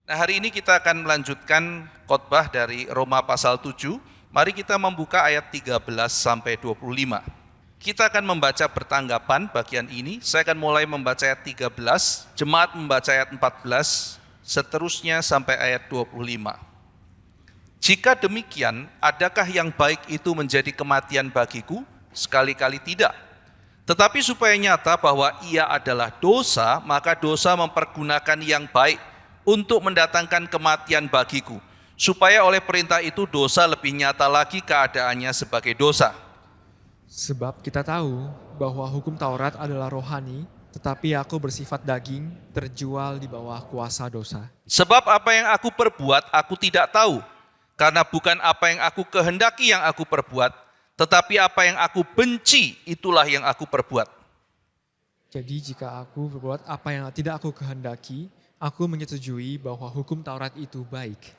Nah, hari ini kita akan melanjutkan khotbah dari Roma pasal 7. Mari kita membuka ayat 13 sampai 25. Kita akan membaca bertanggapan bagian ini. Saya akan mulai membaca ayat 13, jemaat membaca ayat 14, seterusnya sampai ayat 25. Jika demikian, adakah yang baik itu menjadi kematian bagiku? Sekali-kali tidak. Tetapi supaya nyata bahwa ia adalah dosa, maka dosa mempergunakan yang baik untuk mendatangkan kematian bagiku, supaya oleh perintah itu dosa lebih nyata lagi keadaannya sebagai dosa. Sebab kita tahu bahwa hukum Taurat adalah rohani, tetapi aku bersifat daging, terjual di bawah kuasa dosa. Sebab apa yang aku perbuat, aku tidak tahu, karena bukan apa yang aku kehendaki yang aku perbuat, tetapi apa yang aku benci, itulah yang aku perbuat. Jadi jika aku berbuat apa yang tidak aku kehendaki, aku menyetujui bahwa hukum Taurat itu baik.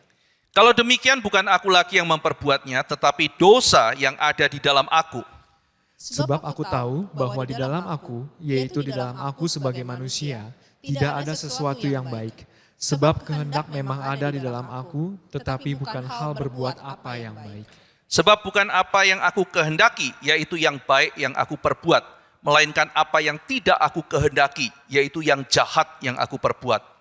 Kalau demikian bukan aku lagi yang memperbuatnya, tetapi dosa yang ada di dalam aku. Sebab aku tahu bahwa di dalam aku, yaitu di dalam aku sebagai manusia, tidak ada sesuatu yang baik. Sebab kehendak memang ada di dalam aku, tetapi bukan hal berbuat apa yang baik. Sebab bukan apa yang aku kehendaki, yaitu yang baik yang aku perbuat, melainkan apa yang tidak aku kehendaki, yaitu yang jahat yang aku perbuat.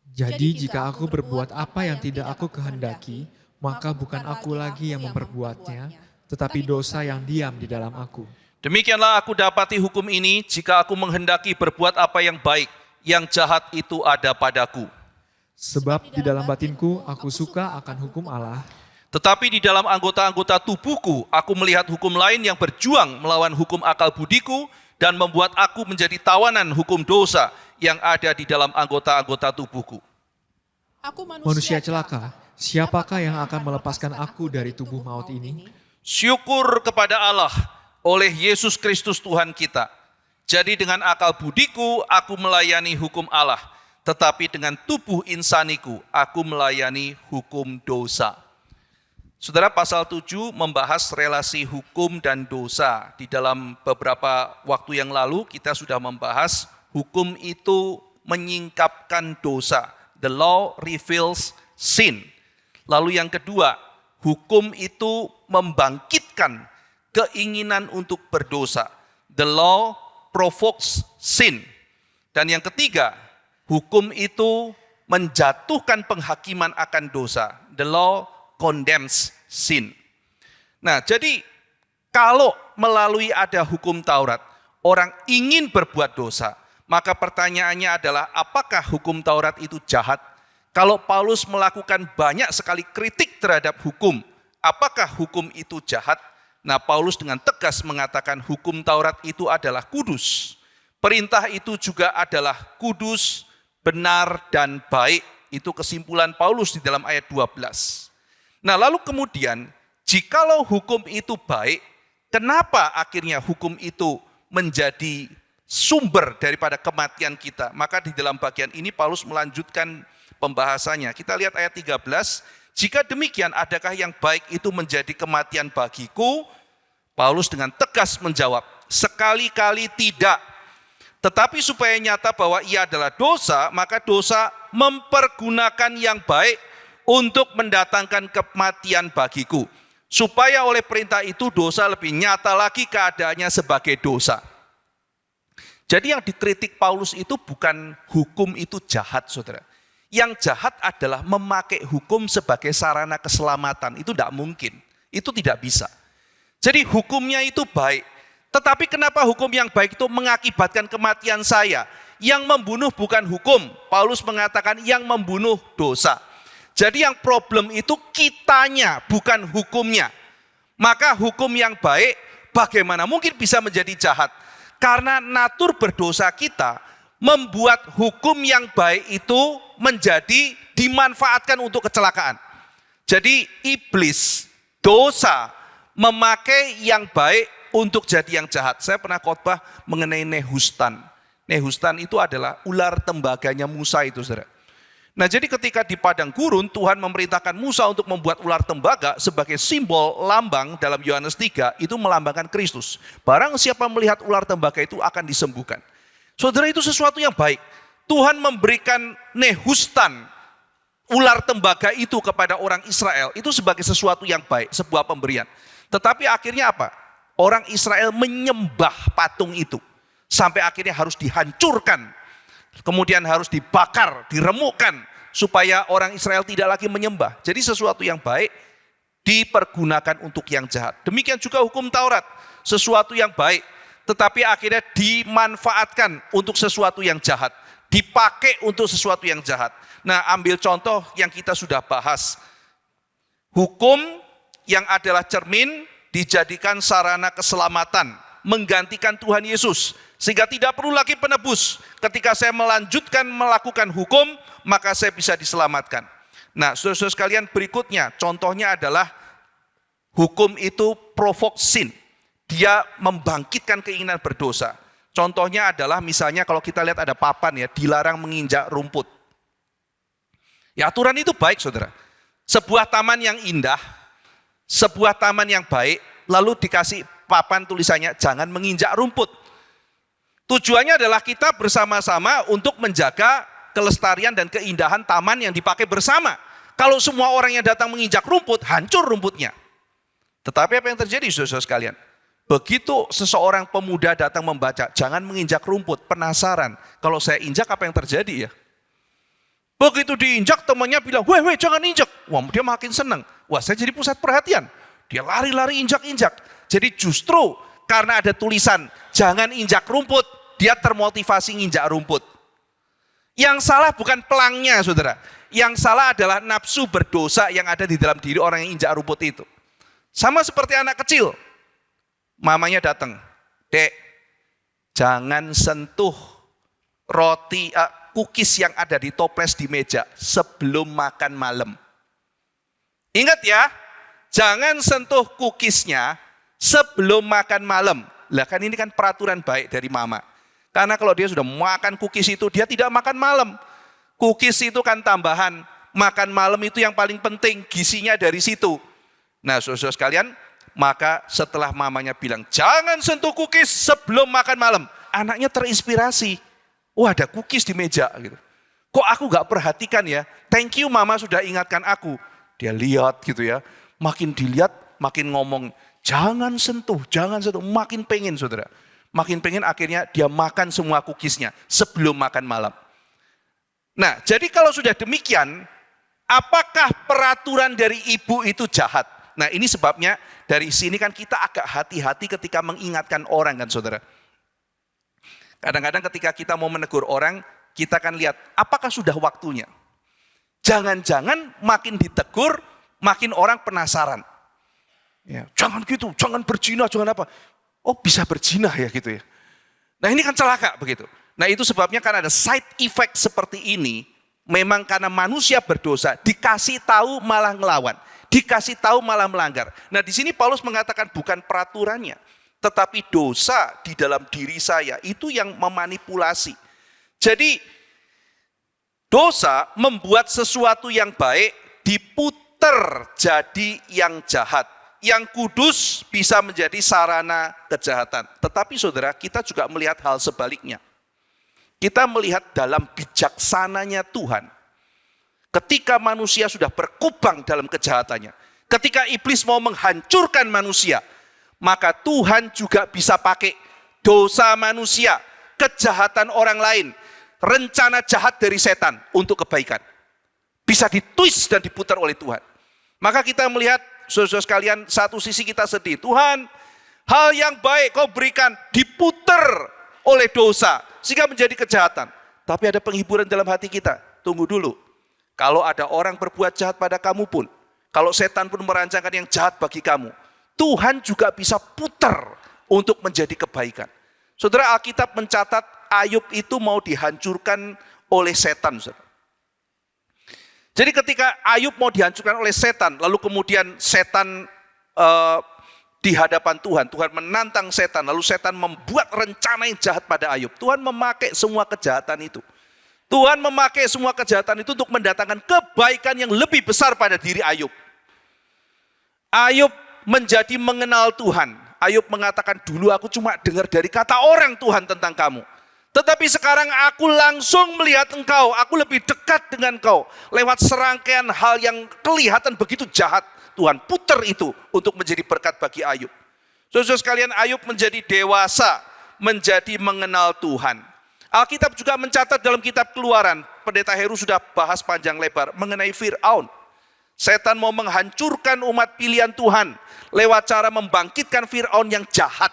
Jadi jika aku berbuat apa yang tidak aku kehendaki, maka bukan aku lagi yang memperbuatnya, tetapi dosa yang diam di dalam aku. Demikianlah aku dapati hukum ini, jika aku menghendaki berbuat apa yang baik, yang jahat itu ada padaku. Sebab di dalam batinku aku suka akan hukum Allah, Tetapi di dalam anggota-anggota tubuhku, aku melihat hukum lain yang berjuang melawan hukum akal budiku dan membuat aku menjadi tawanan hukum dosa yang ada di dalam anggota-anggota tubuhku. Aku manusia celaka, siapakah yang akan melepaskan aku dari tubuh maut ini? Syukur kepada Allah oleh Yesus Kristus Tuhan kita. Jadi dengan akal budiku aku melayani hukum Allah, tetapi dengan tubuh insaniku aku melayani hukum dosa. Saudara, pasal 7 membahas relasi hukum dan dosa. Di dalam beberapa waktu yang lalu kita sudah membahas hukum itu menyingkapkan dosa. The law reveals sin. Lalu yang kedua, hukum itu membangkitkan keinginan untuk berdosa. The law provokes sin. Dan yang ketiga, hukum itu menjatuhkan penghakiman akan dosa. The law condemns sin. Nah, jadi kalau melalui ada hukum Taurat, orang ingin berbuat dosa, maka pertanyaannya adalah apakah hukum Taurat itu jahat? Kalau Paulus melakukan banyak sekali kritik terhadap hukum, apakah hukum itu jahat? Nah, Paulus dengan tegas mengatakan hukum Taurat itu adalah kudus. Perintah itu juga adalah kudus, benar, dan baik. Itu kesimpulan Paulus di dalam ayat 12. Nah, lalu kemudian, jikalau hukum itu baik, kenapa akhirnya hukum itu menjadi sumber daripada kematian kita? Maka di dalam bagian ini Paulus melanjutkan pembahasannya. Kita lihat ayat 13. Jika demikian, adakah yang baik itu menjadi kematian bagiku? Paulus dengan tegas menjawab, sekali-kali tidak. Tetapi supaya nyata bahwa ia adalah dosa, maka dosa mempergunakan yang baik untuk mendatangkan kematian bagiku. Supaya oleh perintah itu dosa lebih nyata lagi keadaannya sebagai dosa. Jadi yang dikritik Paulus itu bukan hukum itu jahat, saudara. Yang jahat adalah memakai hukum sebagai sarana keselamatan. Itu tidak mungkin. Itu tidak bisa. Jadi hukumnya itu baik. Tetapi kenapa hukum yang baik itu mengakibatkan kematian saya? Yang membunuh bukan hukum. Paulus mengatakan yang membunuh dosa. Jadi yang problem itu kitanya, bukan hukumnya. Maka hukum yang baik bagaimana mungkin bisa menjadi jahat? Karena natur berdosa kita membuat hukum yang baik itu menjadi dimanfaatkan untuk kecelakaan. Jadi iblis, dosa, memakai yang baik untuk jadi yang jahat. Saya pernah khotbah mengenai Nehustan. Nehustan itu adalah ular tembaganya Musa itu, saudara. Nah, jadi ketika di padang gurun Tuhan memerintahkan Musa untuk membuat ular tembaga sebagai simbol lambang dalam Yohanes 3, itu melambangkan Kristus. Barang siapa melihat ular tembaga itu akan disembuhkan. Saudara, itu sesuatu yang baik. Tuhan memberikan Nehustan ular tembaga itu kepada orang Israel itu sebagai sesuatu yang baik, sebuah pemberian. Tetapi akhirnya apa? Orang Israel menyembah patung itu. Sampai akhirnya harus dihancurkan. Kemudian harus dibakar, diremukkan. Supaya orang Israel tidak lagi menyembah. Jadi sesuatu yang baik dipergunakan untuk yang jahat. Demikian juga hukum Taurat. Sesuatu yang baik. Tetapi akhirnya dimanfaatkan untuk sesuatu yang jahat. Dipakai untuk sesuatu yang jahat. Nah, ambil contoh yang kita sudah bahas. Hukum yang adalah cermin dijadikan sarana keselamatan, menggantikan Tuhan Yesus. Sehingga tidak perlu lagi penebus. Ketika saya melanjutkan melakukan hukum, maka saya bisa diselamatkan. Nah, saudara-saudara sekalian, berikutnya contohnya adalah hukum itu provoke sin. Dia membangkitkan keinginan berdosa. Contohnya adalah misalnya kalau kita lihat ada papan ya, dilarang menginjak rumput. Ya, aturan itu baik, saudara. Sebuah taman yang indah, sebuah taman yang baik, lalu dikasih papan tulisannya jangan menginjak rumput. Tujuannya adalah kita bersama-sama untuk menjaga kelestarian dan keindahan taman yang dipakai bersama. Kalau semua orang yang datang menginjak rumput, hancur rumputnya. Tetapi apa yang terjadi, saudara-saudara sekalian? Begitu seseorang pemuda datang membaca, jangan menginjak rumput, penasaran. Kalau saya injak apa yang terjadi ya? Begitu diinjak, temannya bilang, weh jangan injak. Wah, dia makin senang. Wah, saya jadi pusat perhatian. Dia lari-lari injak-injak. Jadi justru karena ada tulisan, jangan injak rumput, dia termotivasi nginjak rumput. Yang salah bukan pelangnya, saudara. Yang salah adalah nafsu berdosa yang ada di dalam diri orang yang injak rumput itu. Sama seperti anak kecil. Mamanya datang, Dek, jangan sentuh roti, cookies yang ada di toples di meja sebelum makan malam. Ingat ya, jangan sentuh cookiesnya sebelum makan malam. Lah kan ini kan peraturan baik dari mama. Karena kalau dia sudah makan cookies itu, dia tidak makan malam. Cookies itu kan tambahan, makan malam itu yang paling penting, gizinya dari situ. Nah, saudara-saudara sekalian, maka setelah mamanya bilang, jangan sentuh cookies sebelum makan malam. Anaknya terinspirasi. Wah, ada cookies di meja. Gitu. Kok aku gak perhatikan ya? Thank you mama sudah ingatkan aku. Dia lihat gitu ya. Makin dilihat, makin ngomong, jangan sentuh. Makin pengen, saudara. Makin pengen, akhirnya dia makan semua cookiesnya sebelum makan malam. Nah, jadi kalau sudah demikian, apakah peraturan dari ibu itu jahat? Nah, ini sebabnya dari sini kan kita agak hati-hati ketika mengingatkan orang kan, saudara. Kadang-kadang ketika kita mau menegur orang, kita akan lihat apakah sudah waktunya. Jangan-jangan makin ditegur, makin orang penasaran. Ya, jangan gitu, jangan berzina, jangan apa. Oh, bisa berzina ya gitu ya. Nah, ini kan celaka begitu. Nah, itu sebabnya kan ada side effect seperti ini. Memang karena manusia berdosa, dikasih tahu malah ngelawan. Dikasih tahu malah melanggar. Nah, di sini Paulus mengatakan bukan peraturannya, tetapi dosa di dalam diri saya itu yang memanipulasi. Jadi dosa membuat sesuatu yang baik diputer jadi yang jahat. Yang kudus bisa menjadi sarana kejahatan. Tetapi saudara, kita juga melihat hal sebaliknya. Kita melihat dalam bijaksananya Tuhan. Ketika manusia sudah berkubang dalam kejahatannya, ketika iblis mau menghancurkan manusia, maka Tuhan juga bisa pakai dosa manusia, kejahatan orang lain, rencana jahat dari setan untuk kebaikan. Bisa ditwist dan diputar oleh Tuhan. Maka kita melihat, saudara-saudara sekalian, satu sisi kita sedih. Tuhan, hal yang baik kau berikan diputar oleh dosa, sehingga menjadi kejahatan. Tapi ada penghiburan dalam hati kita. Tunggu dulu. Kalau ada orang berbuat jahat pada kamu pun, kalau setan pun merancangkan yang jahat bagi kamu, Tuhan juga bisa putar untuk menjadi kebaikan. Saudara, Alkitab mencatat Ayub itu mau dihancurkan oleh setan. Saudara. Jadi ketika Ayub mau dihancurkan oleh setan, lalu kemudian setan di hadapan Tuhan, Tuhan menantang setan, lalu setan membuat rencana yang jahat pada Ayub. Tuhan memakai semua kejahatan itu. Tuhan memakai semua kejahatan itu untuk mendatangkan kebaikan yang lebih besar pada diri Ayub. Ayub menjadi mengenal Tuhan. Ayub mengatakan, dulu aku cuma dengar dari kata orang Tuhan tentang kamu. Tetapi sekarang aku langsung melihat engkau, aku lebih dekat dengan engkau. Lewat serangkaian hal yang kelihatan begitu jahat, Tuhan putar itu untuk menjadi berkat bagi Ayub. Saudara sekalian, Ayub menjadi dewasa, menjadi mengenal Tuhan. Alkitab juga mencatat dalam kitab Keluaran, Pendeta Heru sudah bahas panjang lebar mengenai Fir'aun. Setan mau menghancurkan umat pilihan Tuhan lewat cara membangkitkan Fir'aun yang jahat.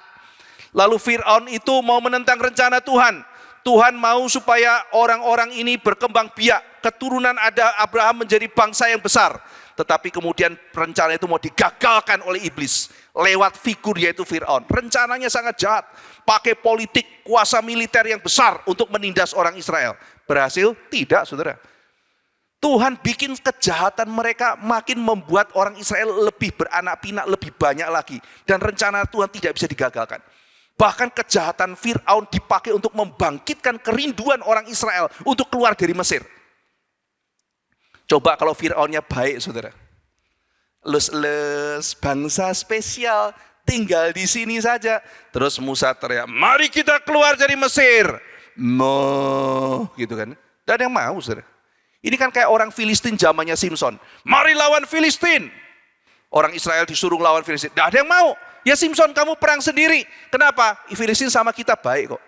Lalu Fir'aun itu mau menentang rencana Tuhan. Tuhan mau supaya orang-orang ini berkembang biak, keturunan ada Abraham menjadi bangsa yang besar. Tetapi kemudian rencana itu mau digagalkan oleh iblis lewat figur yaitu Fir'aun. Rencananya sangat jahat, pakai politik, kuasa militer yang besar untuk menindas orang Israel. Berhasil? Tidak, saudara. Tuhan bikin kejahatan mereka makin membuat orang Israel lebih beranak pinak, lebih banyak lagi. Dan rencana Tuhan tidak bisa digagalkan. Bahkan kejahatan Fir'aun dipakai untuk membangkitkan kerinduan orang Israel untuk keluar dari Mesir. Coba kalau Fir'aunnya baik, saudara. Les, bangsa spesial, tinggal di sini saja. Terus Musa teriak, mari kita keluar dari Mesir. Gitu kan. Tidak ada yang mau, saudara. Ini kan kayak orang Filistin zamannya Simpson. Mari lawan Filistin. Orang Israel disuruh lawan Filistin. Tidak ada yang mau. Ya Simpson, kamu perang sendiri. Kenapa? Filistin sama kita baik kok.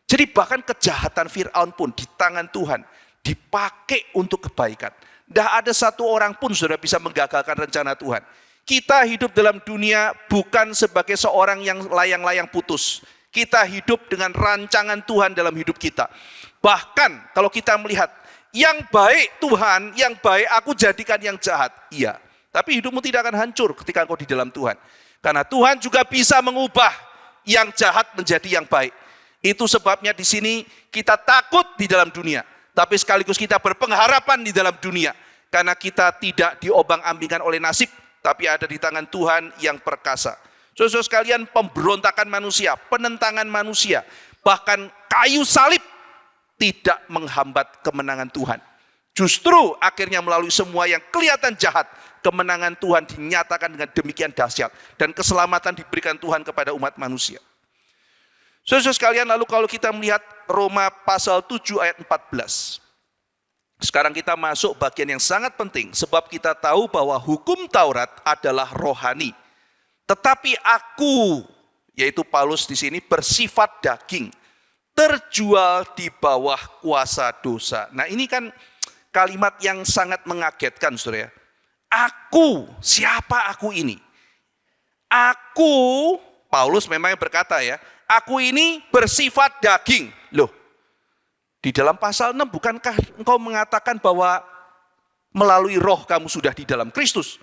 Jadi bahkan kejahatan Fir'aun pun di tangan Tuhan dipakai untuk kebaikan. Tidak ada satu orang pun sudah bisa menggagalkan rencana Tuhan. Kita hidup dalam dunia bukan sebagai seorang yang layang-layang putus. Kita hidup dengan rancangan Tuhan dalam hidup kita. Bahkan kalau kita melihat yang baik Tuhan, yang baik aku jadikan yang jahat. Iya, tapi hidupmu tidak akan hancur ketika engkau di dalam Tuhan. Karena Tuhan juga bisa mengubah yang jahat menjadi yang baik. Itu sebabnya di sini kita takut di dalam dunia. Tapi sekaligus kita berpengharapan di dalam dunia. Karena kita tidak diobang-ambingkan oleh nasib. Tapi ada di tangan Tuhan yang perkasa. Saudara sekalian, pemberontakan manusia, penentangan manusia. Bahkan kayu salib tidak menghambat kemenangan Tuhan. Justru akhirnya melalui semua yang kelihatan jahat, kemenangan Tuhan dinyatakan dengan demikian dahsyat. Dan keselamatan diberikan Tuhan kepada umat manusia. Saudara sekalian, lalu kalau kita melihat Roma pasal 7 ayat 14. Sekarang kita masuk bagian yang sangat penting. Sebab kita tahu bahwa hukum Taurat adalah rohani. Tetapi aku, yaitu Paulus di sini, bersifat daging. Terjual di bawah kuasa dosa. Nah ini kan kalimat yang sangat mengagetkan, saudara. Aku, siapa aku ini? Aku, Paulus memang berkata ya, aku ini bersifat daging. Loh, di dalam pasal 6 bukankah engkau mengatakan bahwa melalui roh kamu sudah di dalam Kristus?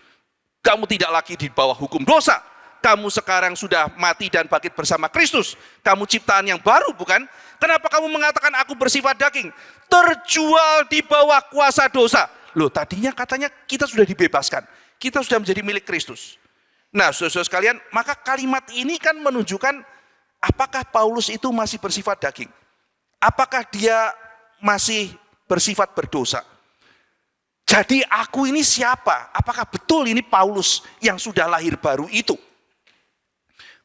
Kamu tidak lagi di bawah hukum dosa. Kamu sekarang sudah mati dan bangkit bersama Kristus. Kamu ciptaan yang baru, bukan? Kenapa kamu mengatakan aku bersifat daging? Terjual di bawah kuasa dosa. Loh, tadinya katanya kita sudah dibebaskan. Kita sudah menjadi milik Kristus. Nah, saudara-saudara sekalian, maka kalimat ini kan menunjukkan apakah Paulus itu masih bersifat daging? Apakah dia masih bersifat berdosa? Jadi aku ini siapa? Apakah betul ini Paulus yang sudah lahir baru itu?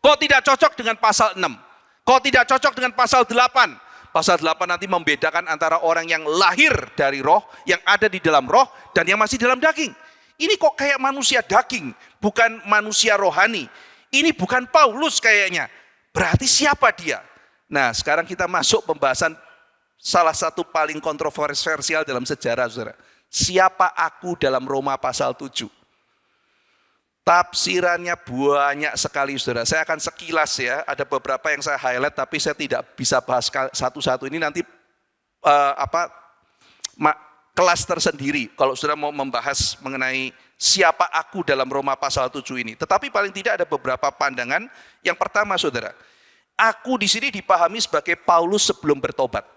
Kok tidak cocok dengan pasal 6? Kok tidak cocok dengan pasal 8? Pasal 8 nanti membedakan antara orang yang lahir dari roh, yang ada di dalam roh, dan yang masih dalam daging. Ini kok kayak manusia daging, bukan manusia rohani. Ini bukan Paulus kayaknya. Berarti siapa dia? Nah, sekarang kita masuk pembahasan salah satu paling kontroversial dalam sejarah, saudara. Siapa aku dalam Roma pasal 7? Tafsirannya banyak sekali, saudara. Saya akan sekilas ya, ada beberapa yang saya highlight, tapi saya tidak bisa bahas satu-satu. Ini nanti kelas tersendiri, kalau saudara mau membahas mengenai siapa aku dalam Roma pasal 7 ini. Tetapi paling tidak ada beberapa pandangan. Yang pertama, saudara, aku di sini dipahami sebagai Paulus sebelum bertobat.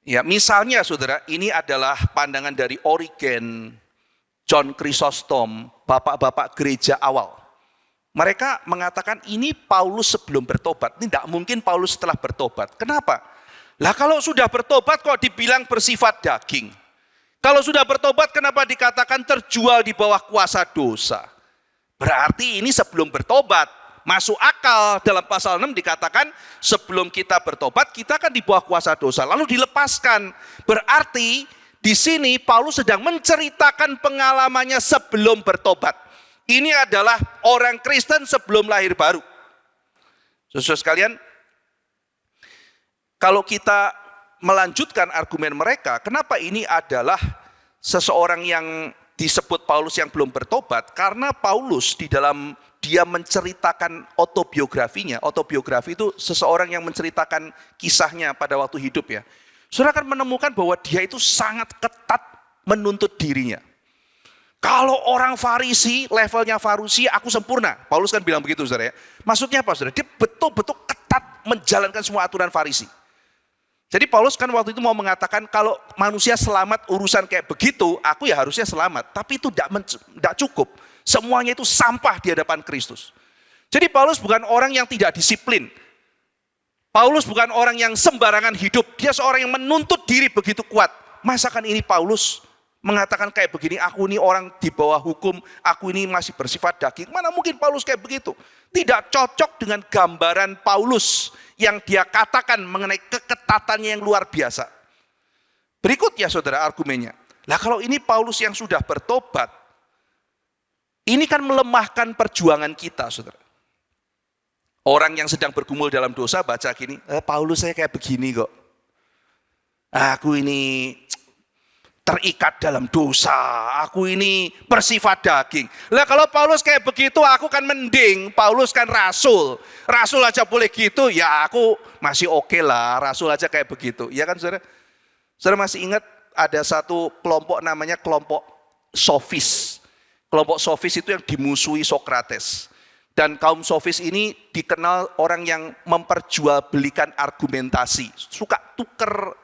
Ya, misalnya saudara, ini adalah pandangan dari Origen, John Chrysostom, bapak-bapak gereja awal. Mereka mengatakan ini Paulus sebelum bertobat. Ini tidak mungkin Paulus setelah bertobat. Kenapa? Lah kalau sudah bertobat kok dibilang bersifat daging? Kalau sudah bertobat kenapa dikatakan terjual di bawah kuasa dosa? Berarti ini sebelum bertobat. masuk akal. Dalam pasal 6 dikatakan sebelum kita bertobat kita kan di bawah kuasa dosa, lalu dilepaskan. Berarti di sini Paulus sedang menceritakan pengalamannya sebelum bertobat. Ini adalah orang Kristen sebelum lahir baru. Saudara sekalian, kalau kita melanjutkan argumen mereka, kenapa ini adalah seseorang yang disebut Paulus yang belum bertobat? Karena Paulus di dalam dia menceritakan autobiografinya. Autobiografi itu seseorang yang menceritakan kisahnya pada waktu hidup ya. Saudara akan menemukan bahwa dia itu sangat ketat menuntut dirinya. Kalau orang Farisi, levelnya Farisi, aku sempurna. Paulus kan bilang begitu, saudara ya. Maksudnya apa, saudara? Dia betul-betul ketat menjalankan semua aturan Farisi. Jadi Paulus kan waktu itu mau mengatakan kalau manusia selamat urusan kayak begitu, aku ya harusnya selamat. Tapi itu tidak cukup. Semuanya itu sampah di hadapan Kristus. Jadi Paulus bukan orang yang tidak disiplin. Paulus bukan orang yang sembarangan hidup. Dia seorang yang menuntut diri begitu kuat. Masakan ini Paulus mengatakan kayak begini, aku ini orang di bawah hukum, aku ini masih bersifat daging. Mana mungkin Paulus kayak begitu? Tidak cocok dengan gambaran Paulus yang dia katakan mengenai keketatannya yang luar biasa. Berikut ya saudara argumennya. Lah kalau ini Paulus yang sudah bertobat, ini kan melemahkan perjuangan kita, saudara. Orang yang sedang bergumul dalam dosa baca gini, Paulus saya kayak begini kok. Aku ini terikat dalam dosa, aku ini bersifat daging. Lah kalau Paulus kayak begitu, aku kan mending. Paulus kan rasul aja boleh gitu, ya aku masih oke lah, rasul aja kayak begitu. Ya kan saudara? Saudara masih ingat ada satu kelompok namanya kelompok sofis. Kelompok sofis itu yang dimusuhi Sokrates. Dan kaum sofis ini dikenal orang yang memperjualbelikan argumentasi, suka tuker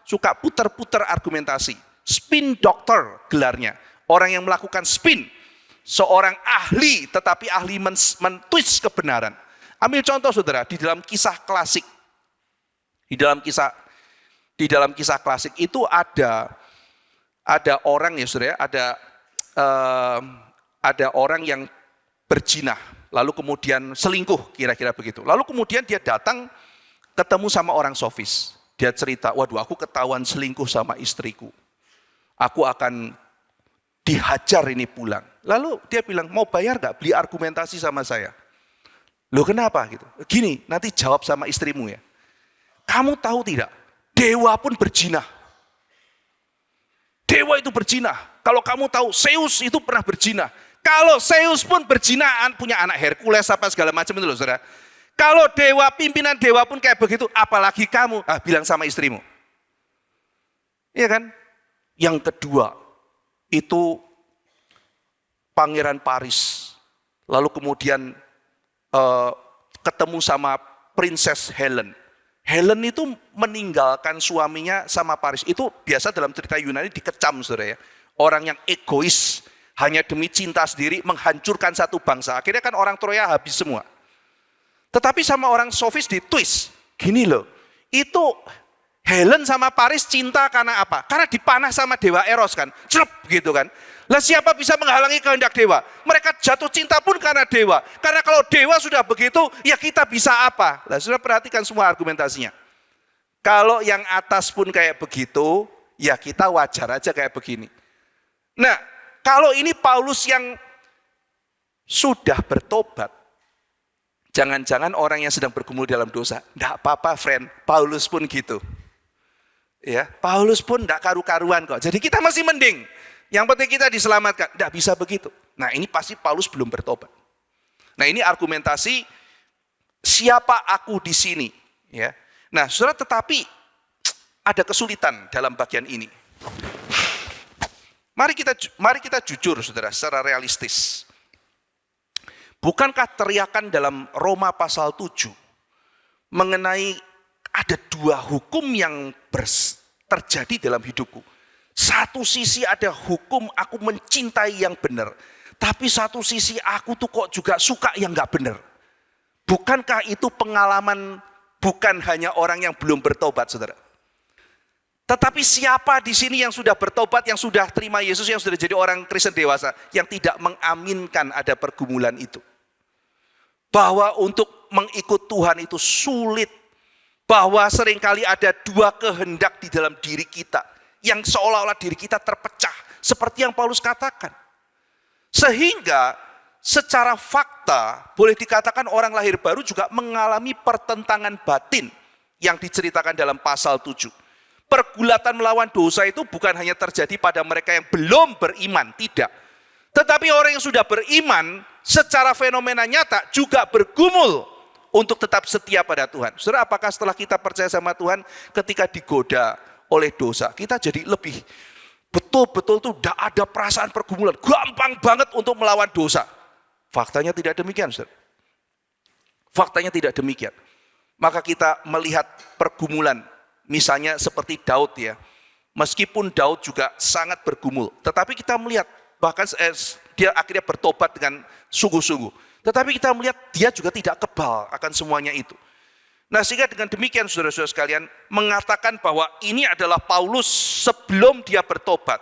suka putar-putar argumentasi. Spin doctor gelarnya. Orang yang melakukan spin. Seorang ahli, tetapi ahli mentwist kebenaran. Ambil contoh saudara, di dalam kisah klasik. Di dalam kisah klasik itu ada orang ya saudara, ada orang yang berzina, lalu kemudian selingkuh, kira-kira begitu. Lalu kemudian dia datang ketemu sama orang sofis. Dia cerita, waduh aku ketahuan selingkuh sama istriku. Aku akan dihajar ini pulang. Lalu dia bilang, mau bayar gak beli argumentasi sama saya? Loh kenapa gitu? Gini, nanti jawab sama istrimu ya. Kamu tahu tidak, dewa pun berzina. Dewa itu berzina. Kalau kamu tahu, Zeus itu pernah berzina. Kalau Zeus pun berzina, punya anak Hercules apa segala macam itu loh saudara. Kalau dewa, pimpinan dewa pun kayak begitu, apalagi kamu, bilang sama istrimu. Iya kan? Yang kedua, itu Pangeran Paris. Lalu kemudian ketemu sama Princess Helen. Helen itu meninggalkan suaminya sama Paris. Itu biasa dalam cerita Yunani dikecam saudara ya. Orang yang egois, hanya demi cinta sendiri menghancurkan satu bangsa. Akhirnya kan orang Troya habis semua. Tetapi sama orang sofis di twist. Gini loh, itu Helen sama Paris cinta karena apa? Karena dipanah sama dewa Eros kan. Celep gitu kan. Lah siapa bisa menghalangi kehendak dewa? Mereka jatuh cinta pun karena dewa. Karena kalau dewa sudah begitu, ya kita bisa apa? Lah sudah perhatikan semua argumentasinya. Kalau yang atas pun kayak begitu, ya kita wajar aja kayak begini. Nah, kalau ini Paulus yang sudah bertobat, jangan-jangan orang yang sedang bergumul dalam dosa. Enggak apa-apa friend, Paulus pun gitu. Ya, Paulus pun enggak karu-karuan kok. Jadi kita masih mending. Yang penting kita diselamatkan. Enggak bisa begitu. Nah ini pasti Paulus belum bertobat. Nah ini argumentasi siapa aku di sini. Ya. Nah saudara, tetapi ada kesulitan dalam bagian ini. Mari kita jujur saudara, secara realistis. Bukankah teriakan dalam Roma pasal 7 mengenai ada dua hukum yang terjadi dalam hidupku. Satu sisi ada hukum aku mencintai yang benar. Tapi satu sisi aku tuh kok juga suka yang gak benar. Bukankah itu pengalaman bukan hanya orang yang belum bertobat saudara. Tetapi siapa di sini yang sudah bertobat, yang sudah terima Yesus, yang sudah jadi orang Kristen dewasa, yang tidak mengaminkan ada pergumulan itu. bahwa untuk mengikut Tuhan itu sulit, bahwa seringkali ada dua kehendak di dalam diri kita yang seolah-olah diri kita terpecah, seperti yang Paulus katakan. Sehingga secara fakta boleh dikatakan orang lahir baru juga mengalami pertentangan batin yang diceritakan dalam pasal 7. Pergulatan melawan dosa itu bukan hanya terjadi pada mereka yang belum beriman, tidak. Tetapi orang yang sudah beriman secara fenomena nyata juga bergumul untuk tetap setia pada Tuhan. Saudara, apakah setelah kita percaya sama Tuhan, ketika digoda oleh dosa, kita jadi lebih betul-betul tuh tidak ada perasaan pergumulan, gampang banget untuk melawan dosa? Faktanya tidak demikian, saudara. Faktanya tidak demikian. Maka kita melihat pergumulan, misalnya seperti Daud ya. Meskipun Daud juga sangat bergumul, tetapi kita melihat bahkan dia akhirnya bertobat dengan sungguh-sungguh. Tetapi kita melihat dia juga tidak kebal akan semuanya itu. Nah, sehingga dengan demikian saudara-saudara sekalian, mengatakan bahwa ini adalah Paulus sebelum dia bertobat.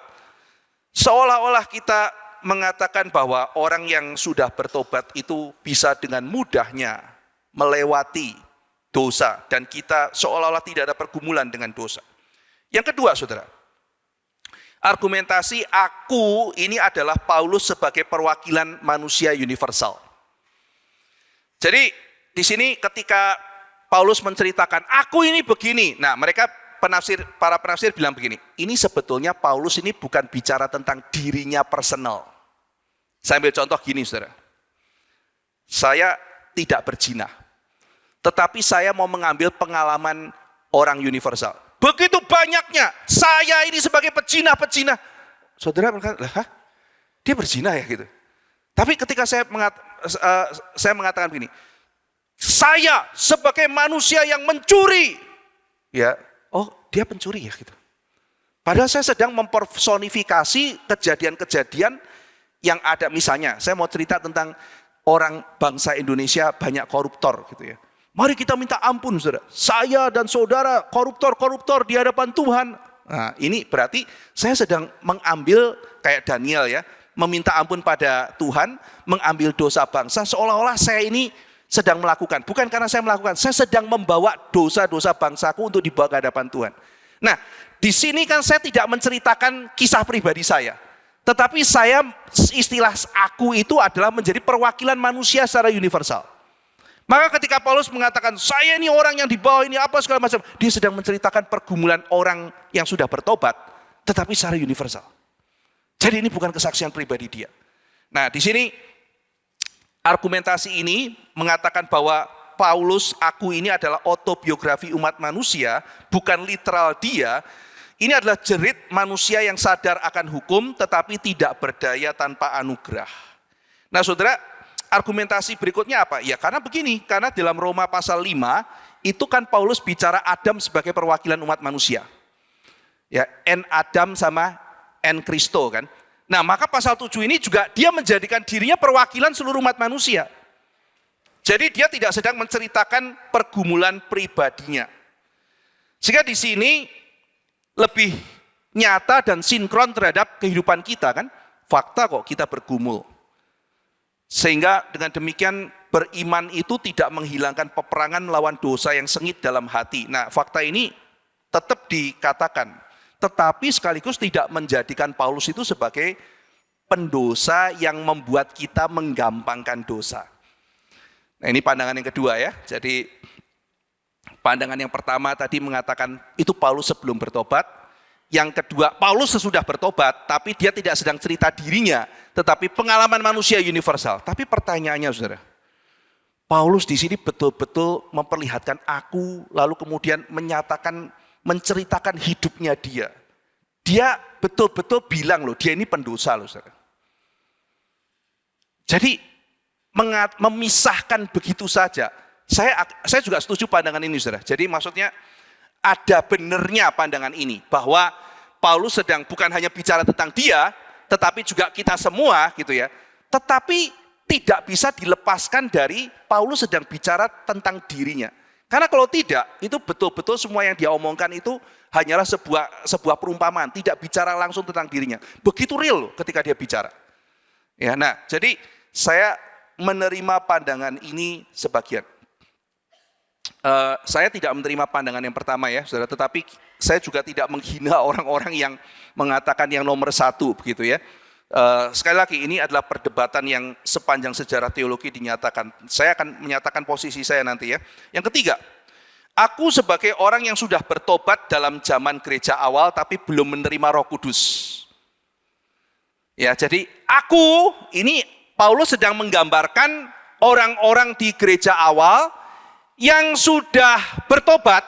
Seolah-olah kita mengatakan bahwa orang yang sudah bertobat itu bisa dengan mudahnya melewati dosa, dan kita seolah-olah tidak ada pergumulan dengan dosa. Yang kedua, saudara, argumentasi aku ini adalah Paulus sebagai perwakilan manusia universal. Jadi di sini ketika Paulus menceritakan aku ini begini, nah para penafsir bilang begini, ini sebetulnya Paulus ini bukan bicara tentang dirinya personal. Saya ambil contoh gini, saudara. Saya tidak berzina, tetapi saya mau mengambil pengalaman orang universal. Begitu banyaknya, saya ini sebagai pezina. Saudara berkata, lah, dia berzina ya gitu. Tapi ketika saya mengatakan begini, saya sebagai manusia yang mencuri, ya, oh dia pencuri ya gitu. Padahal saya sedang mempersonifikasi kejadian-kejadian yang ada. Misalnya, saya mau cerita tentang orang bangsa Indonesia banyak koruptor gitu ya. Mari kita minta ampun, saudara. Saya dan saudara koruptor di hadapan Tuhan. Nah, ini berarti saya sedang mengambil kayak Daniel ya, meminta ampun pada Tuhan, mengambil dosa bangsa, seolah-olah saya ini sedang melakukan. Bukan karena saya melakukan, saya sedang membawa dosa-dosa bangsaku untuk dibawa ke hadapan Tuhan. Nah, di sini kan saya tidak menceritakan kisah pribadi saya. Tetapi saya, istilah aku itu adalah menjadi perwakilan manusia secara universal. Maka ketika Paulus mengatakan, saya ini orang yang dibawa ini apa segala macam, dia sedang menceritakan pergumulan orang yang sudah bertobat, tetapi secara universal. Jadi ini bukan kesaksian pribadi dia. Nah, di sini argumentasi ini mengatakan bahwa Paulus, aku ini adalah autobiografi umat manusia, bukan literal dia. Ini adalah jerit manusia yang sadar akan hukum, tetapi tidak berdaya tanpa anugerah. Nah, saudara, argumentasi berikutnya apa? Ya karena begini, karena dalam Roma pasal 5, itu kan Paulus bicara Adam sebagai perwakilan umat manusia. Ya, en Adam sama en Kristo kan. Nah, maka pasal 7 ini juga dia menjadikan dirinya perwakilan seluruh umat manusia. Jadi dia tidak sedang menceritakan pergumulan pribadinya. Sehingga di sini lebih nyata dan sinkron terhadap kehidupan kita kan. Fakta kok kita bergumul. Sehingga dengan demikian beriman itu tidak menghilangkan peperangan melawan dosa yang sengit dalam hati. Nah, fakta ini tetap dikatakan. Tetapi sekaligus tidak menjadikan Paulus itu sebagai pendosa yang membuat kita menggampangkan dosa. Nah, ini pandangan yang kedua ya. Jadi pandangan yang pertama tadi mengatakan itu Paulus sebelum bertobat. Yang kedua, Paulus sesudah bertobat, tapi dia tidak sedang cerita dirinya, tetapi pengalaman manusia universal. Tapi pertanyaannya, saudara, Paulus di sini betul-betul memperlihatkan aku, lalu kemudian menceritakan hidupnya dia. Dia betul-betul bilang loh, dia ini pendosa loh, saudara. Jadi memisahkan begitu saja. Saya juga setuju pandangan ini, saudara. Jadi maksudnya ada benernya pandangan ini, bahwa Paulus sedang bukan hanya bicara tentang dia, tetapi juga kita semua gitu ya. Tetapi tidak bisa dilepaskan dari Paulus sedang bicara tentang dirinya. Karena kalau tidak, itu betul-betul semua yang dia omongkan itu hanyalah sebuah perumpamaan, tidak bicara langsung tentang dirinya. Begitu real loh ketika dia bicara. Ya, nah, jadi saya menerima pandangan ini sebagian. Saya tidak menerima pandangan yang pertama ya, saudara, tetapi saya juga tidak menghina orang-orang yang mengatakan yang nomor satu begitu ya. Sekali lagi ini adalah perdebatan yang sepanjang sejarah teologi dinyatakan. Saya akan menyatakan posisi saya nanti ya. Yang ketiga, aku sebagai orang yang sudah bertobat dalam zaman gereja awal tapi belum menerima Roh Kudus. Ya, jadi aku ini Paulus sedang menggambarkan orang-orang di gereja awal yang sudah bertobat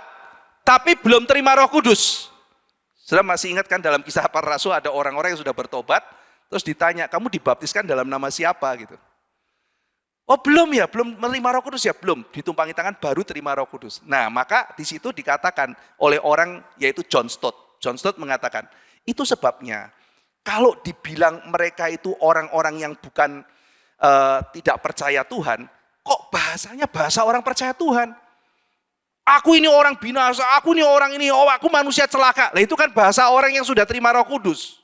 tapi belum terima Roh Kudus. Saudara masih ingat kan dalam Kisah Para Rasul ada orang-orang yang sudah bertobat, terus ditanya, kamu dibaptiskan dalam nama siapa gitu. Oh belum ya, belum menerima Roh Kudus ya, belum. Ditumpangi tangan baru terima Roh Kudus. Nah maka di situ dikatakan oleh orang yaitu John Stott. John Stott mengatakan, itu sebabnya kalau dibilang mereka itu orang-orang yang bukan tidak percaya Tuhan, kok bahasanya bahasa orang percaya Tuhan. Aku ini orang binasa, aku ini orang ini, oh aku manusia celaka. Lah itu kan bahasa orang yang sudah terima Roh Kudus.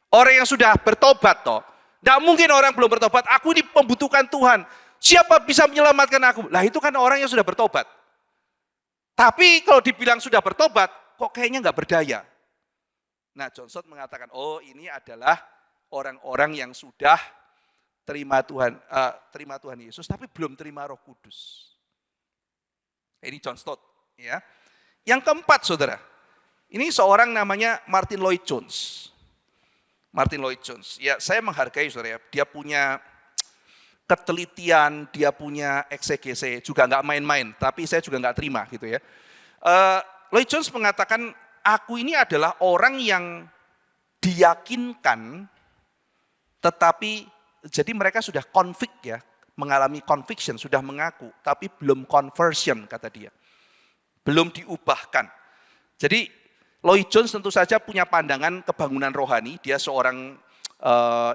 Orang yang sudah bertobat toh. Tidak mungkin orang belum bertobat, aku ini membutuhkan Tuhan. Siapa bisa menyelamatkan aku? Lah itu kan orang yang sudah bertobat. Tapi kalau dibilang sudah bertobat, kok kayaknya nggak berdaya. Nah John Stott mengatakan, oh ini adalah orang-orang yang sudah terima Tuhan Yesus, tapi belum terima Roh Kudus. Ini John Stott. Ya. Yang keempat saudara, ini seorang namanya Martin Lloyd Jones. Martin Lloyd Jones. Ya, saya menghargai saudara ya. Dia punya ketelitian, dia punya eksegese, juga nggak main-main. Tapi saya juga nggak terima gitu ya. Lloyd Jones mengatakan, aku ini adalah orang yang diyakinkan, tetapi jadi mereka sudah convict ya, mengalami conviction, sudah mengaku, tapi belum conversion kata dia. Belum diubahkan. Jadi Lloyd Jones tentu saja punya pandangan kebangunan rohani, dia seorang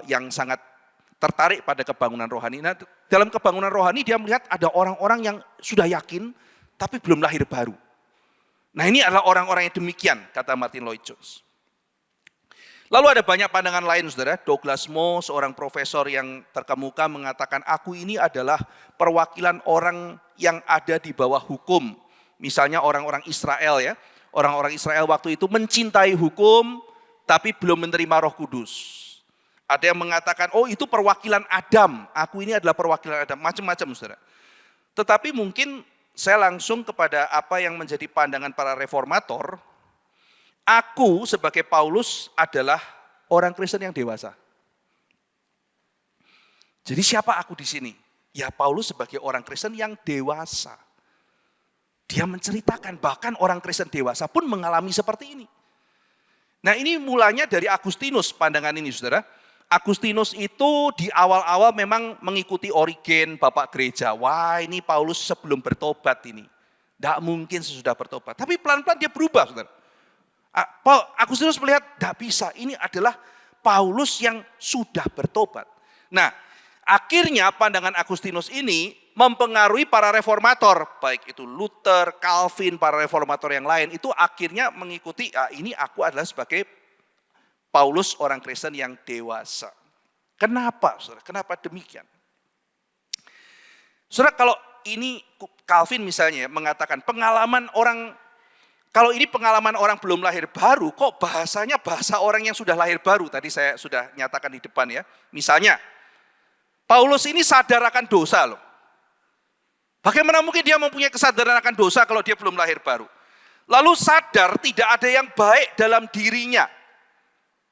yang sangat tertarik pada kebangunan rohani. Nah, dalam kebangunan rohani dia melihat ada orang-orang yang sudah yakin, tapi belum lahir baru. Nah ini adalah orang-orang yang demikian, kata Martin Lloyd Jones. Lalu ada banyak pandangan lain saudara, Douglas Moo, seorang profesor yang terkemuka mengatakan, aku ini adalah perwakilan orang yang ada di bawah hukum. Misalnya orang-orang Israel ya, orang-orang Israel waktu itu mencintai hukum, tapi belum menerima Roh Kudus. Ada yang mengatakan, oh itu perwakilan Adam, aku ini adalah perwakilan Adam, macam-macam saudara. Tetapi mungkin saya langsung kepada apa yang menjadi pandangan para reformator. Aku sebagai Paulus adalah orang Kristen yang dewasa. Jadi siapa aku di sini? Ya Paulus sebagai orang Kristen yang dewasa. Dia menceritakan bahkan orang Kristen dewasa pun mengalami seperti ini. Nah ini mulanya dari Agustinus pandangan ini saudara. Agustinus itu di awal-awal memang mengikuti Origen, bapak gereja. Wah ini Paulus sebelum bertobat ini. Tidak mungkin sesudah bertobat. Tapi pelan-pelan dia berubah saudara. Agustinus melihat, tidak bisa, ini adalah Paulus yang sudah bertobat. Nah, akhirnya pandangan Agustinus ini mempengaruhi para reformator, baik itu Luther, Calvin, para reformator yang lain, itu akhirnya mengikuti, ini aku adalah sebagai Paulus orang Kristen yang dewasa. Kenapa, saudara? Kenapa demikian? Saudara, kalau ini Calvin misalnya mengatakan pengalaman orang, kalau ini pengalaman orang belum lahir baru, kok bahasanya bahasa orang yang sudah lahir baru? Tadi saya sudah nyatakan di depan ya. Misalnya, Paulus ini sadar akan dosa loh. Bagaimana mungkin dia mempunyai kesadaran akan dosa kalau dia belum lahir baru? Lalu sadar tidak ada yang baik dalam dirinya.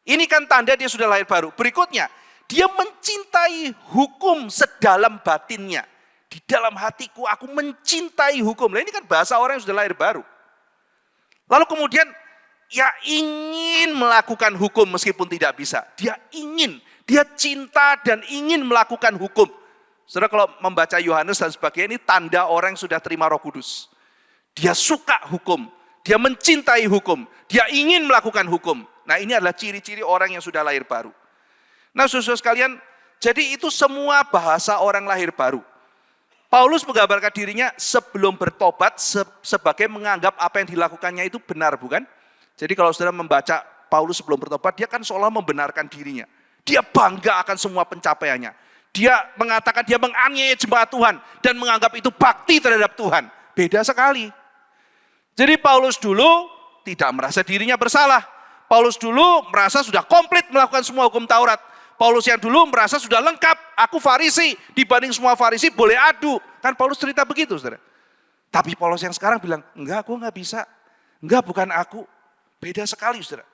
Ini kan tanda dia sudah lahir baru. Berikutnya, dia mencintai hukum sedalam batinnya. Di dalam hatiku aku mencintai hukum. Nah, ini kan bahasa orang yang sudah lahir baru. Lalu kemudian ya ingin melakukan hukum meskipun tidak bisa. Dia ingin, dia cinta dan ingin melakukan hukum. Saudara kalau membaca Yohanes dan sebagainya ini tanda orang yang sudah terima Roh Kudus. Dia suka hukum, dia mencintai hukum, dia ingin melakukan hukum. Nah ini adalah ciri-ciri orang yang sudah lahir baru. Nah saudara sekalian, jadi itu semua bahasa orang lahir baru. Paulus menggambarkan dirinya sebelum bertobat sebagai menganggap apa yang dilakukannya itu benar, bukan? Jadi kalau saudara membaca Paulus sebelum bertobat, dia kan seolah membenarkan dirinya. Dia bangga akan semua pencapaiannya. Dia mengatakan dia menganiaya jemaat Tuhan dan menganggap itu bakti terhadap Tuhan. Beda sekali. Jadi Paulus dulu tidak merasa dirinya bersalah. Paulus dulu merasa sudah komplit melakukan semua hukum Taurat. Paulus yang dulu merasa sudah lengkap. Aku Farisi, dibanding semua Farisi boleh adu. Kan Paulus cerita begitu, saudara. Tapi Paulus yang sekarang bilang, enggak, aku enggak bisa. Enggak, bukan aku. Beda sekali, saudara.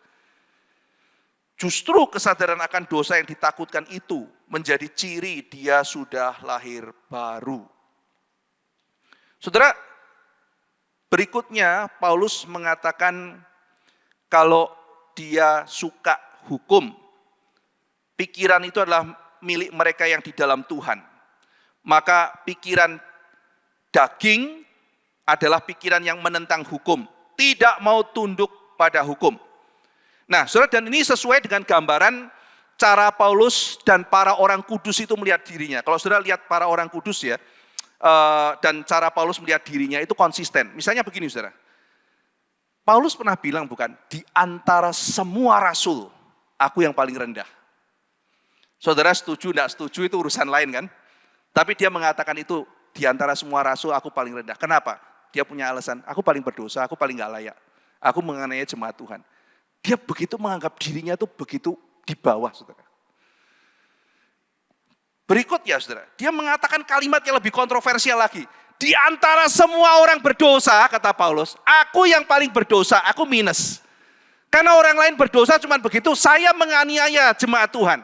Justru kesadaran akan dosa yang ditakutkan itu menjadi ciri dia sudah lahir baru. Saudara, berikutnya Paulus mengatakan kalau dia suka hukum, pikiran itu adalah milik mereka yang di dalam Tuhan. Maka pikiran daging adalah pikiran yang menentang hukum, tidak mau tunduk pada hukum. Nah, saudara, dan ini sesuai dengan gambaran cara Paulus dan para orang kudus itu melihat dirinya. Kalau saudara lihat para orang kudus ya, dan cara Paulus melihat dirinya itu konsisten. Misalnya begini, saudara. Paulus pernah bilang bukan, di antara semua rasul, aku yang paling rendah. Saudara setuju, enggak setuju itu urusan lain kan. Tapi dia mengatakan itu, di antara semua rasul aku paling rendah. Kenapa? Dia punya alasan, aku paling berdosa, aku paling gak layak. Aku menganiaya jemaat Tuhan. Dia begitu menganggap dirinya itu begitu di bawah, saudara. Berikutnya, saudara, dia mengatakan kalimat yang lebih kontroversial lagi. Di antara semua orang berdosa, kata Paulus, aku yang paling berdosa, aku minus. Karena orang lain berdosa cuma begitu, saya menganiaya jemaat Tuhan.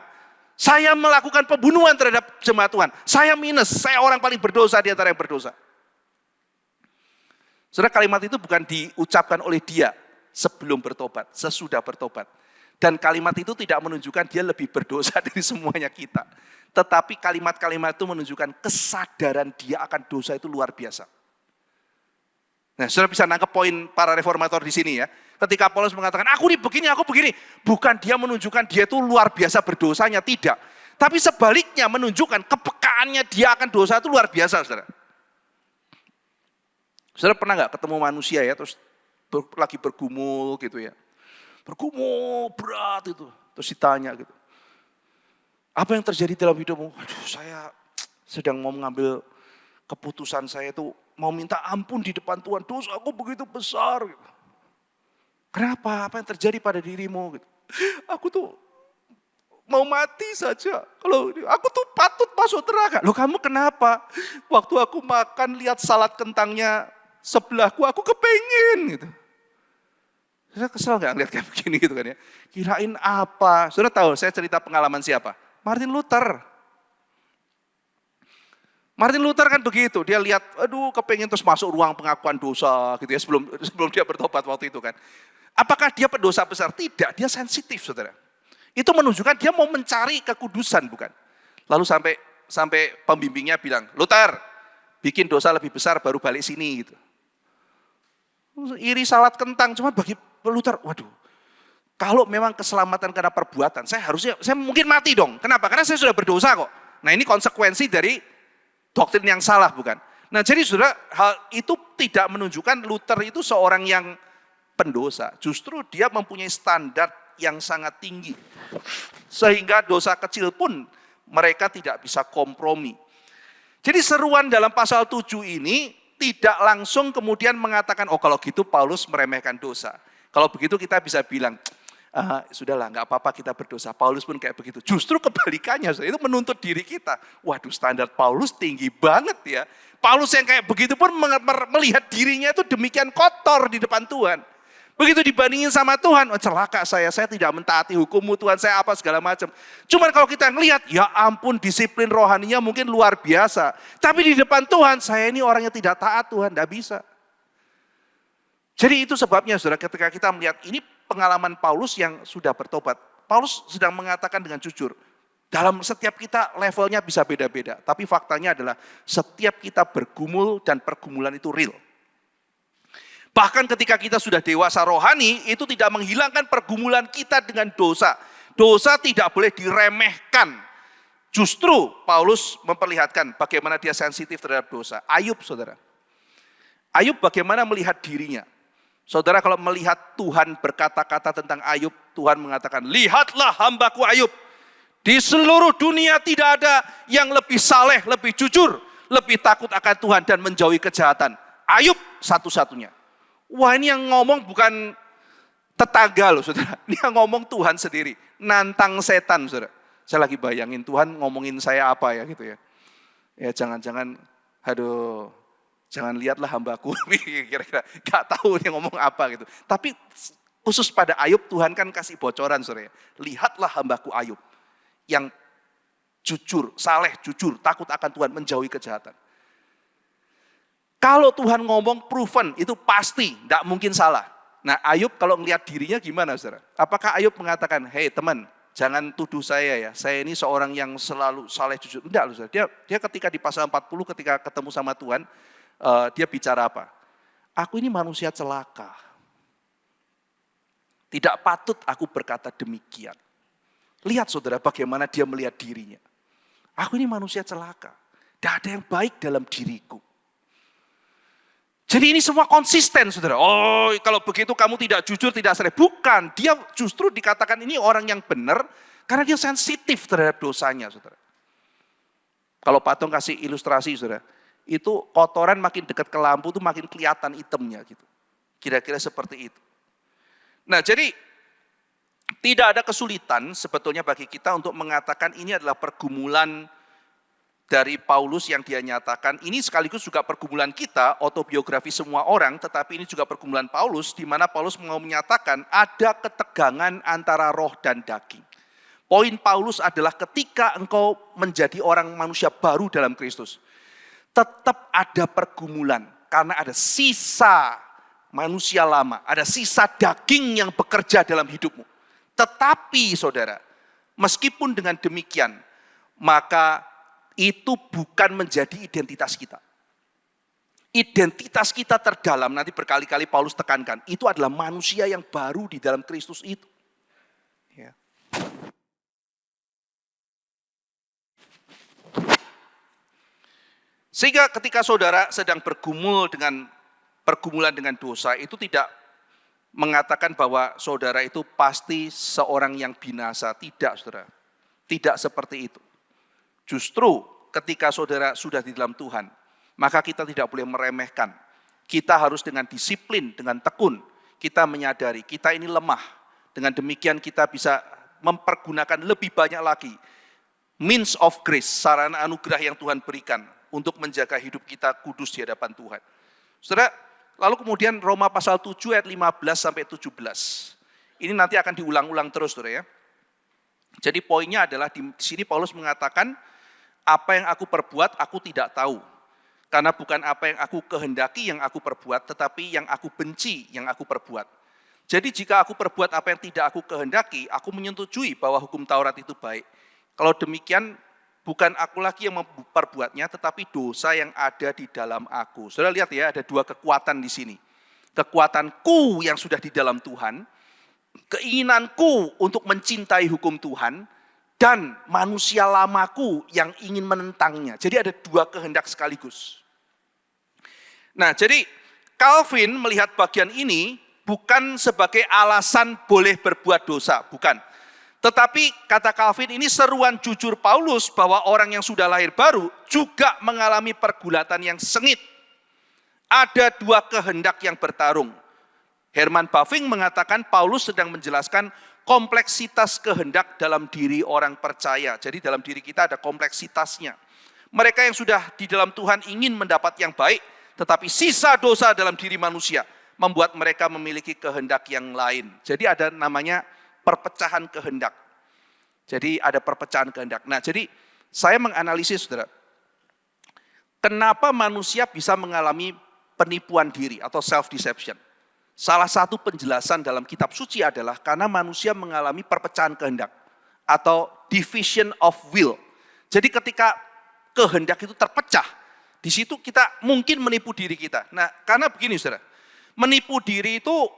Saya melakukan pembunuhan terhadap jemaat Tuhan. Saya minus, saya orang paling berdosa di antara yang berdosa. Saudara, kalimat itu bukan diucapkan oleh dia sebelum bertobat, sesudah bertobat. Dan kalimat itu tidak menunjukkan dia lebih berdosa dari semuanya kita. Tetapi kalimat-kalimat itu menunjukkan kesadaran dia akan dosa itu luar biasa. Nah, saudara bisa nangkep poin para reformator di sini ya. Ketika Paulus mengatakan, aku ini begini, aku begini. Bukan dia menunjukkan dia itu luar biasa berdosanya, tidak. Tapi sebaliknya menunjukkan kepekaannya dia akan dosa itu luar biasa, saudara. Saudara pernah nggak ketemu manusia ya, terus lagi bergumul gitu ya. Bergumul berat itu. Terus ditanya gitu. Apa yang terjadi dalam hidupmu? Aduh, saya sedang mau mengambil keputusan, saya itu mau minta ampun di depan Tuhan. Dosa aku begitu besar. Gitu. Kenapa? Apa yang terjadi pada dirimu? Gitu. Aku tuh mau mati saja. Kalau aku tuh patut masuk neraka. Loh, kamu kenapa? Waktu aku makan lihat salad kentangnya sebelahku, aku kepengen gitu. Saya kesel gak ngeliat kayak begini gitu kan ya. Kirain apa? Saudara tahu saya cerita pengalaman siapa? Martin Luther. Martin Luther kan begitu, dia lihat, aduh kepengen terus masuk ruang pengakuan dosa gitu ya sebelum dia bertobat waktu itu kan. Apakah dia pendosa besar? Tidak, dia sensitif, saudara. Itu menunjukkan dia mau mencari kekudusan, bukan? Lalu sampai pembimbingnya bilang, Luther, bikin dosa lebih besar baru balik sini gitu. Iri salad kentang, cuma bagi Luther, waduh, kalau memang keselamatan karena perbuatan, saya mungkin mati dong. Kenapa? Karena saya sudah berdosa kok. Nah, ini konsekuensi dari doktrin yang salah, bukan? Nah, jadi saudara, hal itu tidak menunjukkan Luther itu seorang yang pendosa. Justru dia mempunyai standar yang sangat tinggi. Sehingga dosa kecil pun mereka tidak bisa kompromi. Jadi seruan dalam pasal 7 ini tidak langsung kemudian mengatakan, oh kalau gitu Paulus meremehkan dosa. Kalau begitu kita bisa bilang, sudahlah nggak apa-apa kita berdosa. Paulus pun kayak begitu. Justru kebalikannya, itu menuntut diri kita. Waduh, standar Paulus tinggi banget ya. Paulus yang kayak begitu pun melihat dirinya itu demikian kotor di depan Tuhan. Begitu dibandingin sama Tuhan, oh celaka saya tidak mentaati hukum-Mu Tuhan, saya apa segala macam. Cuman kalau kita ngelihat, ya ampun disiplin rohaninya mungkin luar biasa. Tapi di depan Tuhan, saya ini orangnya tidak taat Tuhan, tidak bisa. Jadi itu sebabnya saudara, ketika kita melihat ini pengalaman Paulus yang sudah bertobat. Paulus sedang mengatakan dengan jujur, dalam setiap kita levelnya bisa beda-beda. Tapi faktanya adalah setiap kita bergumul dan pergumulan itu real. Bahkan ketika kita sudah dewasa rohani, itu tidak menghilangkan pergumulan kita dengan dosa. Dosa tidak boleh diremehkan. Justru Paulus memperlihatkan bagaimana dia sensitif terhadap dosa. Ayub, saudara. Ayub bagaimana melihat dirinya. Saudara, kalau melihat Tuhan berkata-kata tentang Ayub, Tuhan mengatakan, lihatlah hambaku Ayub. Di seluruh dunia tidak ada yang lebih saleh, lebih jujur, lebih takut akan Tuhan dan menjauhi kejahatan. Ayub satu-satunya. Wah, ini yang ngomong bukan tetangga loh saudara. Ini yang ngomong Tuhan sendiri. Nantang setan saudara. Saya lagi bayangin Tuhan ngomongin saya apa ya gitu ya. Ya jangan-jangan, aduh, jangan lihatlah hambaku. Kira-kira gak tahu dia ngomong apa gitu. Tapi khusus pada Ayub Tuhan kan kasih bocoran saudara. Lihatlah hambaku Ayub. Yang jujur, saleh, jujur, takut akan Tuhan, menjauhi kejahatan. Kalau Tuhan ngomong proven, itu pasti, tidak mungkin salah. Nah Ayub kalau ngelihat dirinya gimana saudara? Apakah Ayub mengatakan, hei teman, jangan tuduh saya ya, saya ini seorang yang selalu saleh jujur. Enggak loh saudara, dia ketika di pasal 40 ketika ketemu sama Tuhan, dia bicara apa? Aku ini manusia celaka. Tidak patut aku berkata demikian. Lihat saudara bagaimana dia melihat dirinya. Aku ini manusia celaka. Tidak ada yang baik dalam diriku. Jadi ini semua konsisten saudara. Oh kalau begitu kamu tidak jujur, tidak saleh. Bukan, dia justru dikatakan ini orang yang benar karena dia sensitif terhadap dosanya saudara. Kalau Patung kasih ilustrasi saudara, itu kotoran makin dekat ke lampu itu makin kelihatan hitamnya gitu. Kira-kira seperti itu. Nah jadi tidak ada kesulitan sebetulnya bagi kita untuk mengatakan ini adalah pergumulan dari Paulus yang dia nyatakan, ini sekaligus juga pergumulan kita, autobiografi semua orang, tetapi ini juga pergumulan Paulus, di mana Paulus mau menyatakan ada ketegangan antara roh dan daging. Poin Paulus adalah ketika engkau menjadi orang manusia baru dalam Kristus, tetap ada pergumulan, karena ada sisa manusia lama, ada sisa daging yang bekerja dalam hidupmu. Tetapi saudara, meskipun dengan demikian, maka itu bukan menjadi identitas kita. Identitas kita terdalam, nanti berkali-kali Paulus tekankan, itu adalah manusia yang baru di dalam Kristus itu. Ya. Sehingga ketika saudara sedang pergumulan dengan dosa, itu tidak mengatakan bahwa saudara itu pasti seorang yang binasa. Tidak saudara, tidak seperti itu. Justru ketika saudara sudah di dalam Tuhan, maka kita tidak boleh meremehkan. Kita harus dengan disiplin, dengan tekun, kita menyadari kita ini lemah. Dengan demikian kita bisa mempergunakan lebih banyak lagi means of grace, sarana anugerah yang Tuhan berikan untuk menjaga hidup kita kudus di hadapan Tuhan. Saudara, lalu kemudian Roma pasal 7 ayat 15 sampai 17. Ini nanti akan diulang-ulang terus saudara ya. Jadi poinnya adalah di sini Paulus mengatakan, apa yang aku perbuat aku tidak tahu. Karena bukan apa yang aku kehendaki yang aku perbuat, tetapi yang aku benci yang aku perbuat. Jadi jika aku perbuat apa yang tidak aku kehendaki, aku menyetujui bahwa hukum Taurat itu baik. Kalau demikian, bukan aku lagi yang memperbuatnya, tetapi dosa yang ada di dalam aku. Saudara lihat ya, ada dua kekuatan di sini. Kekuatanku yang sudah di dalam Tuhan, keinginanku untuk mencintai hukum Tuhan, dan manusia lamaku yang ingin menentangnya. Jadi ada dua kehendak sekaligus. Nah, jadi Calvin melihat bagian ini bukan sebagai alasan boleh berbuat dosa, bukan. Tetapi kata Calvin ini seruan jujur Paulus bahwa orang yang sudah lahir baru juga mengalami pergulatan yang sengit. Ada dua kehendak yang bertarung. Herman Bavinck mengatakan Paulus sedang menjelaskan kompleksitas kehendak dalam diri orang percaya. Jadi dalam diri kita ada kompleksitasnya. Mereka yang sudah di dalam Tuhan ingin mendapat yang baik, tetapi sisa dosa dalam diri manusia membuat mereka memiliki kehendak yang lain. Jadi ada namanya perpecahan kehendak. Jadi ada perpecahan kehendak. Nah, jadi saya menganalisis saudara, kenapa manusia bisa mengalami penipuan diri atau self-deception. Salah satu penjelasan dalam kitab suci adalah karena manusia mengalami perpecahan kehendak atau division of will. Jadi ketika kehendak itu terpecah, di situ kita mungkin menipu diri kita. Nah, karena begini saudara, menipu diri itu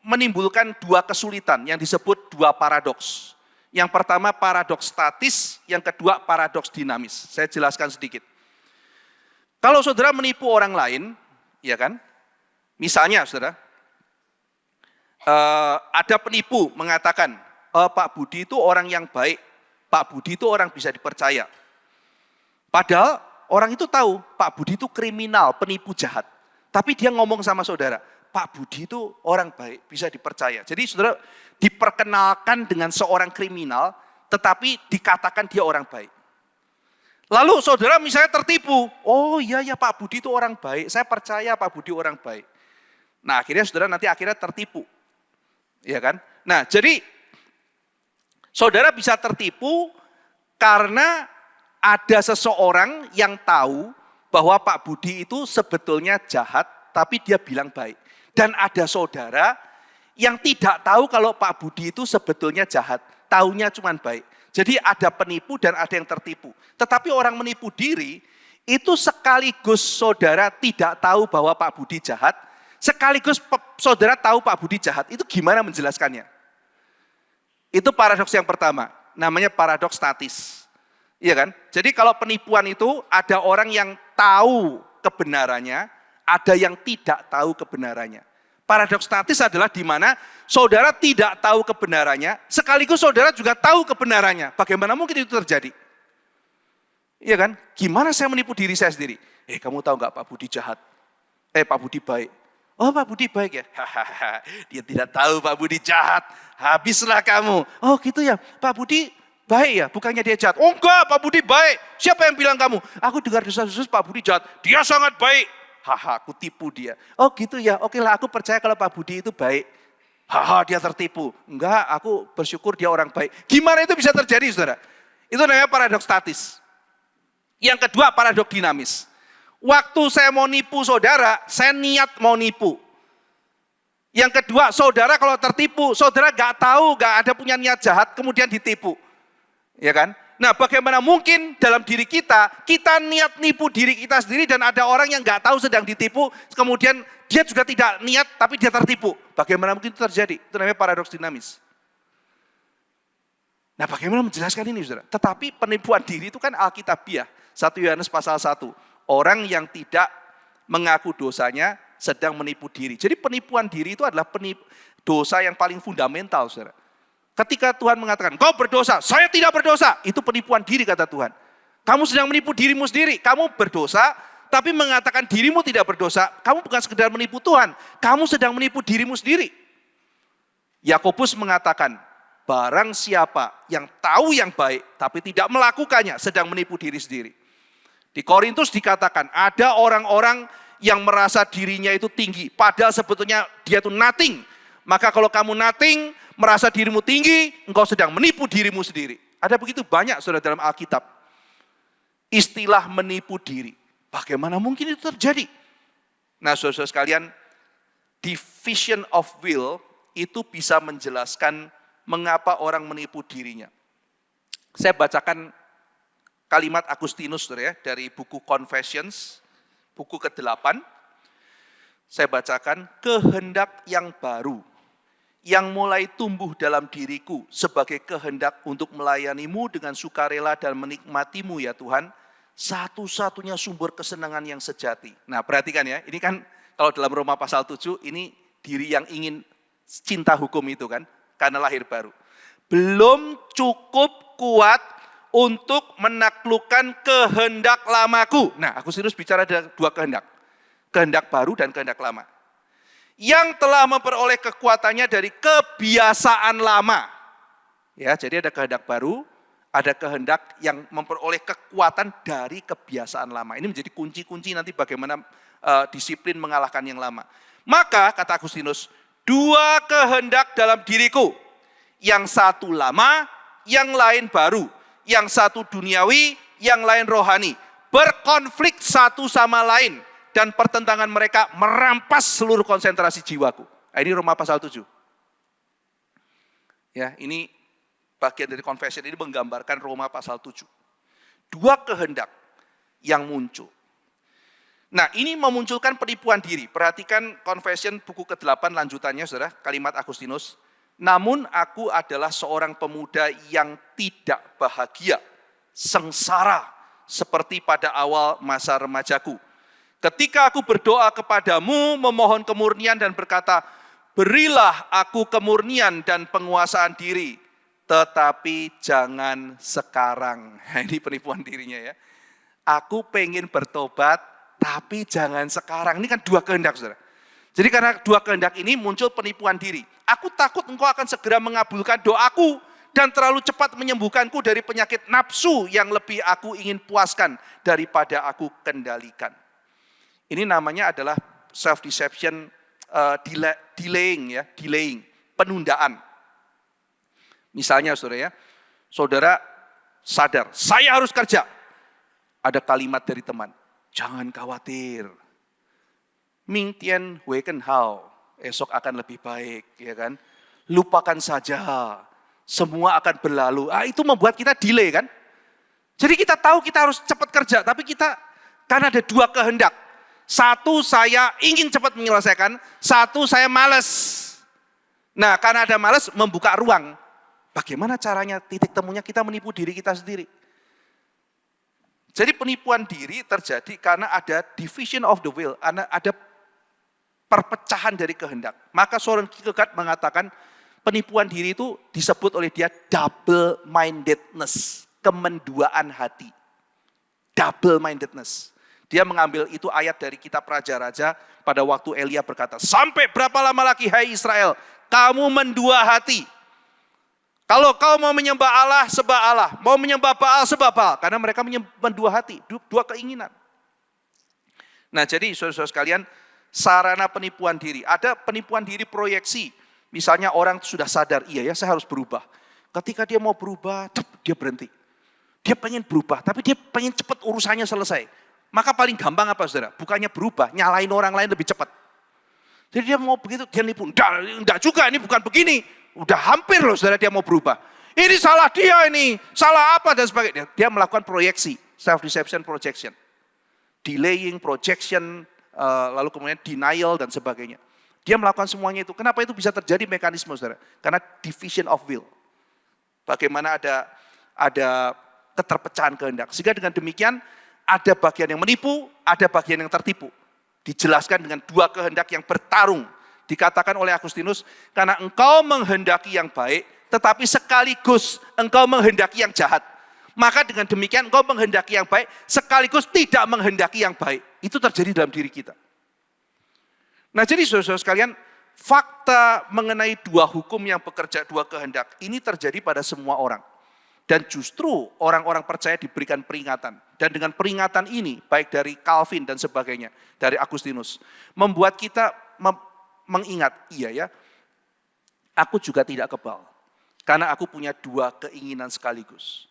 menimbulkan dua kesulitan yang disebut dua paradoks. Yang pertama paradoks statis, yang kedua paradoks dinamis. Saya jelaskan sedikit. Kalau saudara menipu orang lain, ya kan? Misalnya saudara, ada penipu mengatakan, Pak Budi itu orang yang baik, Pak Budi itu orang bisa dipercaya. Padahal orang itu tahu Pak Budi itu kriminal, penipu jahat. Tapi dia ngomong sama saudara, Pak Budi itu orang baik, bisa dipercaya. Jadi saudara diperkenalkan dengan seorang kriminal, tetapi dikatakan dia orang baik. Lalu saudara misalnya tertipu, oh iya ya Pak Budi itu orang baik, saya percaya Pak Budi orang baik. Nah akhirnya saudara nanti akhirnya tertipu. Ya kan? Nah jadi saudara bisa tertipu karena ada seseorang yang tahu bahwa Pak Budi itu sebetulnya jahat, tapi dia bilang baik. Dan ada saudara yang tidak tahu kalau Pak Budi itu sebetulnya jahat, taunya cuma baik. Jadi ada penipu dan ada yang tertipu. Tetapi orang menipu diri, itu sekaligus saudara tidak tahu bahwa Pak Budi jahat, sekaligus saudara tahu Pak Budi jahat. Itu gimana menjelaskannya? Itu paradoks yang pertama, namanya paradoks statis. Iya kan? Jadi kalau penipuan itu ada orang yang tahu kebenarannya, ada yang tidak tahu kebenarannya. Paradoks statis adalah di mana saudara tidak tahu kebenarannya, sekaligus saudara juga tahu kebenarannya. Bagaimana mungkin itu terjadi? Iya kan? Gimana saya menipu diri saya sendiri? Kamu tahu nggak Pak Budi jahat? Pak Budi baik. Oh Pak Budi baik ya? Hahaha, dia tidak tahu Pak Budi jahat. Habislah kamu. Oh gitu ya, Pak Budi baik ya, bukannya dia jahat. Oh enggak, Pak Budi baik. Siapa yang bilang kamu? Aku dengar desas-desus Pak Budi jahat. Dia sangat baik. Haha, aku tipu dia. Oh gitu ya, oke lah aku percaya kalau Pak Budi itu baik. Haha, dia tertipu. Enggak, aku bersyukur dia orang baik. Gimana itu bisa terjadi saudara? Itu namanya paradoks statis. Yang kedua paradoks dinamis. Waktu saya mau nipu saudara, saya niat mau nipu. Yang kedua, saudara kalau tertipu, saudara gak tahu, gak ada punya niat jahat, kemudian ditipu. Ya kan? Nah bagaimana mungkin dalam diri kita niat nipu diri kita sendiri dan ada orang yang gak tahu sedang ditipu, kemudian dia juga tidak niat tapi dia tertipu. Bagaimana mungkin itu terjadi? Itu namanya paradoks dinamis. Nah bagaimana menjelaskan ini saudara? Tetapi penipuan diri itu kan alkitabiah. 1 Yohanes pasal 1. Orang yang tidak mengaku dosanya sedang menipu diri. Jadi penipuan diri itu adalah dosa yang paling fundamental saudara. Ketika Tuhan mengatakan, kau berdosa, saya tidak berdosa. Itu penipuan diri kata Tuhan. Kamu sedang menipu dirimu sendiri. Kamu berdosa, tapi mengatakan dirimu tidak berdosa. Kamu bukan sekedar menipu Tuhan. Kamu sedang menipu dirimu sendiri. Yakobus mengatakan, barang siapa yang tahu yang baik, tapi tidak melakukannya, sedang menipu diri sendiri. Di Korintus dikatakan, ada orang-orang yang merasa dirinya itu tinggi. Padahal sebetulnya dia itu nothing. Maka kalau kamu nothing, merasa dirimu tinggi, engkau sedang menipu dirimu sendiri. Ada begitu banyak saudara dalam Alkitab. Istilah menipu diri. Bagaimana mungkin itu terjadi? Nah saudara-saudara sekalian, division of will itu bisa menjelaskan mengapa orang menipu dirinya. Saya bacakan kalimat Agustinus saudara ya, dari buku Confessions, buku ke-8. Saya bacakan, kehendak yang baru yang mulai tumbuh dalam diriku sebagai kehendak untuk melayanimu dengan sukarela dan menikmatimu ya Tuhan, satu-satunya sumber kesenangan yang sejati. Nah perhatikan ya, ini kan kalau dalam Roma pasal 7, ini diri yang ingin cinta hukum itu kan, karena lahir baru. Belum cukup kuat untuk menaklukkan kehendak lamaku. Nah Agustinus bicara ada 2 kehendak, kehendak baru dan kehendak lama. Yang telah memperoleh kekuatannya dari kebiasaan lama. Ya, jadi ada kehendak baru, ada kehendak yang memperoleh kekuatan dari kebiasaan lama. Ini menjadi kunci-kunci nanti bagaimana disiplin mengalahkan yang lama. Maka kata Agustinus, 2 kehendak dalam diriku. Yang satu lama, yang lain baru. Yang satu duniawi, yang lain rohani. Berkonflik satu sama lain. Dan pertentangan mereka merampas seluruh konsentrasi jiwaku. Nah, ini Roma pasal 7. Ya, ini bagian dari confession ini menggambarkan Roma pasal 7. 2 kehendak yang muncul. Nah, ini memunculkan penipuan diri. Perhatikan confession buku ke-8 lanjutannya, saudara, kalimat Agustinus. Namun aku adalah seorang pemuda yang tidak bahagia, sengsara, seperti pada awal masa remajaku. Ketika aku berdoa kepadamu, memohon kemurnian dan berkata, berilah aku kemurnian dan penguasaan diri. tetapi jangan sekarang. Ini penipuan dirinya ya. Aku pengen bertobat, tapi jangan sekarang. Ini kan dua kehendak, saudara. Jadi karena dua kehendak ini muncul penipuan diri. Aku takut engkau akan segera mengabulkan doaku dan terlalu cepat menyembuhkanku dari penyakit nafsu yang lebih aku ingin puaskan daripada aku kendalikan. Ini namanya adalah self-deception, delaying, penundaan. Misalnya saudara sadar, saya harus kerja. Ada kalimat dari teman, jangan khawatir. Mingtian weken hao, esok akan lebih baik, ya kan? Lupakan saja, semua akan berlalu. Itu membuat kita delay kan? Jadi kita tahu kita harus cepat kerja, tapi kita karena ada dua kehendak. Satu, saya ingin cepat menyelesaikan, satu, saya malas. Nah, karena ada malas, membuka ruang. Bagaimana caranya? Titik temunya kita menipu diri kita sendiri. Jadi penipuan diri terjadi karena ada division of the will, ada perpecahan dari kehendak. Maka Soren Kierkegaard mengatakan penipuan diri itu disebut oleh dia double-mindedness, kemenduaan hati. Double-mindedness. Dia mengambil itu ayat dari kitab Raja-Raja pada waktu Elia berkata, sampai berapa lama lagi hai Israel, kamu mendua hati. Kalau kau mau menyembah Allah, sembah Allah. Mau menyembah Baal, sembah Baal. Karena mereka mendua hati, dua keinginan. Nah jadi saudara-saudara sekalian, sarana penipuan diri. Ada penipuan diri proyeksi. Misalnya orang sudah sadar, iya ya saya harus berubah. Ketika dia mau berubah, dia berhenti. Dia pengen berubah, tapi dia pengen cepat urusannya selesai. Maka paling gampang apa saudara? Bukannya berubah, nyalain orang lain lebih cepat. Jadi dia mau begitu, dia nipu. Enggak juga, ini bukan begini. Udah hampir loh saudara dia mau berubah. Ini salah dia ini, salah apa dan sebagainya. Dia melakukan proyeksi, self-deception projection. Delaying, projection, lalu kemudian denial dan sebagainya. Dia melakukan semuanya itu. Kenapa itu bisa terjadi mekanisme saudara? Karena division of will. Bagaimana ada keterpecahan kehendak. Sehingga dengan demikian ada bagian yang menipu, ada bagian yang tertipu. Dijelaskan dengan dua kehendak yang bertarung. Dikatakan oleh Agustinus, karena engkau menghendaki yang baik, tetapi sekaligus engkau menghendaki yang jahat. Maka dengan demikian engkau menghendaki yang baik, sekaligus tidak menghendaki yang baik. Itu terjadi dalam diri kita. Nah jadi saudara-saudara sekalian, fakta mengenai dua hukum yang bekerja, dua kehendak, ini terjadi pada semua orang. Dan justru orang-orang percaya diberikan peringatan. Dan dengan peringatan ini, baik dari Calvin dan sebagainya, dari Agustinus, membuat kita mengingat, iya ya, aku juga tidak kebal. Karena aku punya dua keinginan sekaligus.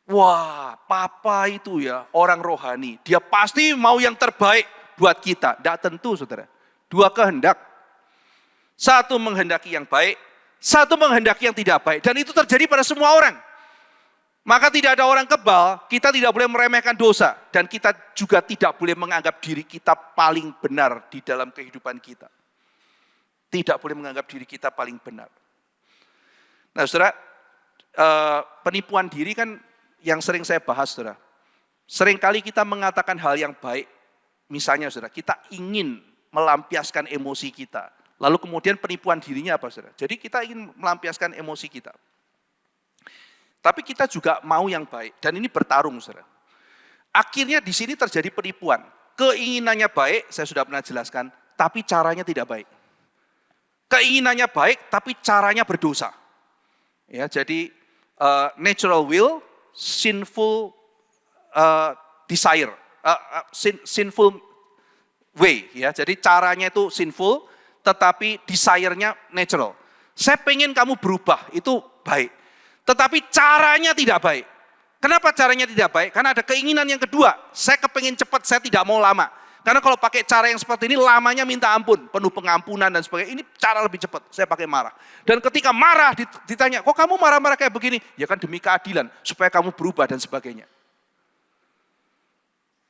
Wah, papa itu ya, orang rohani. Dia pasti mau yang terbaik buat kita. Tidak tentu saudara. Dua kehendak. Satu menghendaki yang baik, satu menghendaki yang tidak baik. Dan itu terjadi pada semua orang. Maka tidak ada orang kebal, kita tidak boleh meremehkan dosa. Dan kita juga tidak boleh menganggap diri kita paling benar di dalam kehidupan kita. Tidak boleh menganggap diri kita paling benar. Nah saudara, penipuan diri kan yang sering saya bahas saudara. Seringkali kita mengatakan hal yang baik. Misalnya saudara, kita ingin melampiaskan emosi kita. Lalu kemudian penipuan dirinya apa saudara? Jadi kita ingin melampiaskan emosi kita. Tapi kita juga mau yang baik. Dan ini bertarung saudara. Akhirnya di sini terjadi penipuan. Keinginannya baik, saya sudah pernah jelaskan. Tapi caranya tidak baik. Keinginannya baik, tapi caranya berdosa. Ya, jadi natural will, sinful desire, sinful way. Ya, jadi caranya itu sinful, tetapi desire-nya natural. Saya pengen kamu berubah, itu baik. Tetapi caranya tidak baik. Kenapa caranya tidak baik? Karena ada keinginan yang kedua. Saya kepengen cepat, saya tidak mau lama. Karena kalau pakai cara yang seperti ini, lamanya minta ampun. Penuh pengampunan dan sebagainya. Ini cara lebih cepat, saya pakai marah. Dan ketika marah ditanya, kok kamu marah-marah kayak begini? Ya kan demi keadilan, supaya kamu berubah dan sebagainya.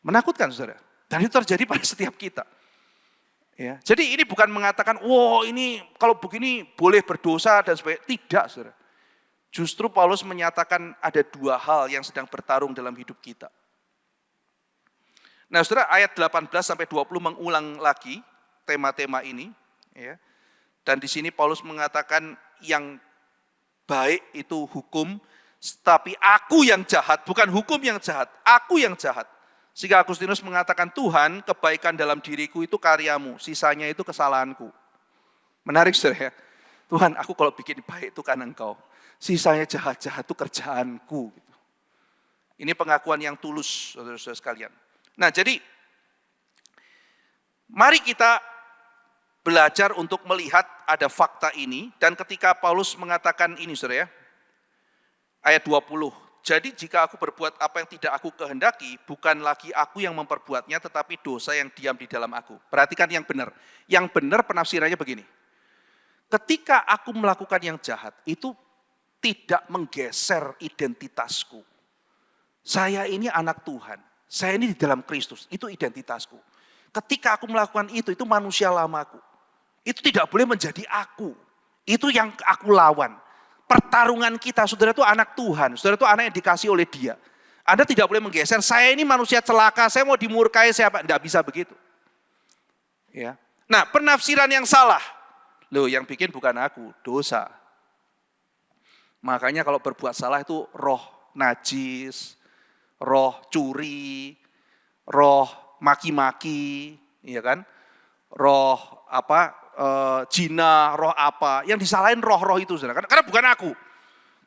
Menakutkan saudara. Dan itu terjadi pada setiap kita. Ya, jadi ini bukan mengatakan, wow ini kalau begini boleh berdosa dan sebagainya. Tidak saudara. Justru Paulus menyatakan ada dua hal yang sedang bertarung dalam hidup kita. Nah saudara, ayat 18-20 mengulang lagi tema-tema ini. Ya. Dan di sini Paulus mengatakan yang baik itu hukum, tapi aku yang jahat, bukan hukum yang jahat, aku yang jahat. Sehingga Agustinus mengatakan, Tuhan, kebaikan dalam diriku itu karyamu, sisanya itu kesalahanku. Menarik saudara ya. Tuhan, aku kalau bikin baik itu kan engkau, sisanya jahat-jahat itu kerjaanku. Ini pengakuan yang tulus, saudara-saudara sekalian. Nah, jadi mari kita belajar untuk melihat ada fakta ini, dan ketika Paulus mengatakan ini, saudara ya, ayat 20, jadi jika aku berbuat apa yang tidak aku kehendaki, bukan lagi aku yang memperbuatnya, tetapi dosa yang diam di dalam aku. Perhatikan yang benar. Yang benar penafsirannya begini, ketika aku melakukan yang jahat, itu tidak menggeser identitasku. Saya ini anak Tuhan, saya ini di dalam Kristus, itu identitasku. Ketika aku melakukan itu manusia lamaku. Itu tidak boleh menjadi aku. Itu yang aku lawan. Pertarungan kita, saudara itu anak Tuhan, saudara itu anak yang dikasih oleh Dia. Anda tidak boleh menggeser, saya ini manusia celaka, saya mau dimurkai siapa, tidak bisa begitu. Ya. Nah, penafsiran yang salah, loh yang bikin bukan aku, dosa. Makanya kalau berbuat salah itu roh najis, roh curi, roh maki-maki, ya kan? Roh jina, roh apa? Yang disalahin roh-roh itu, saudara. Karena bukan aku.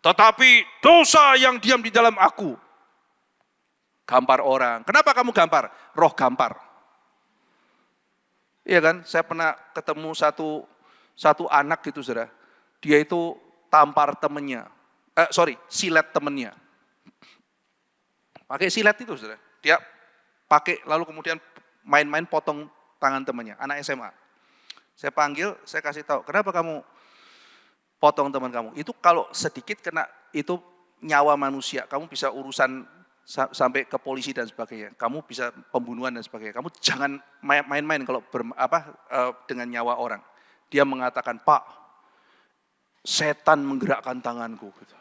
Tetapi dosa yang diam di dalam aku. Gampar orang. Kenapa kamu gampar? Roh gampar. Iya kan? Saya pernah ketemu satu anak gitu, saudara. Dia itu tampar temennya. Silet temennya. Pakai silet itu, saudara. Dia pakai lalu kemudian main-main potong tangan temannya, anak SMA. Saya panggil, saya kasih tahu, kenapa kamu potong teman kamu? Itu kalau sedikit kena itu nyawa manusia, kamu bisa urusan sampai ke polisi dan sebagainya. Kamu bisa pembunuhan dan sebagainya. Kamu jangan main-main kalau dengan nyawa orang. Dia mengatakan, Pak, setan menggerakkan tanganku. Gitu.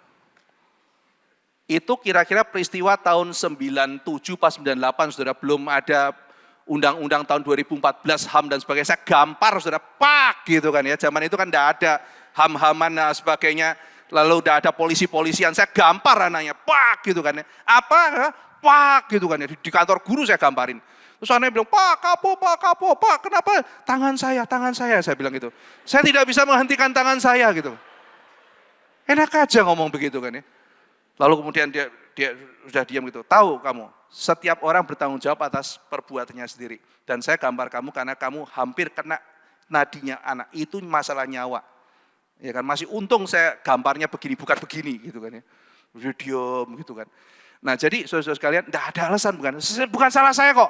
Itu kira-kira peristiwa tahun 97 pas 98, saudara, belum ada undang-undang tahun 2014 HAM dan sebagainya. Saya gampar, saudara, pak gitu kan ya. Zaman itu kan enggak ada HAM-HAMan dan sebagainya. Lalu udah ada polisi-polisian, saya gampar anaknya, pak gitu kan ya. Apa? Pak gitu kan ya. Di kantor guru saya gamparin. Terus anaknya bilang, Pak, kenapa? Tangan saya, saya bilang gitu. Saya tidak bisa menghentikan tangan saya gitu. Enak aja ngomong begitu kan ya. Lalu kemudian dia sudah diam gitu. Tahu kamu, setiap orang bertanggung jawab atas perbuatannya sendiri. Dan saya gambar kamu karena kamu hampir kena nadinya anak. Itu masalah nyawa. Ya kan, masih untung saya gambarnya begini, bukan begini gitu kan ya. Udah diam gitu kan. Nah jadi saudara-saudara sekalian, enggak ada alasan bukan salah saya kok.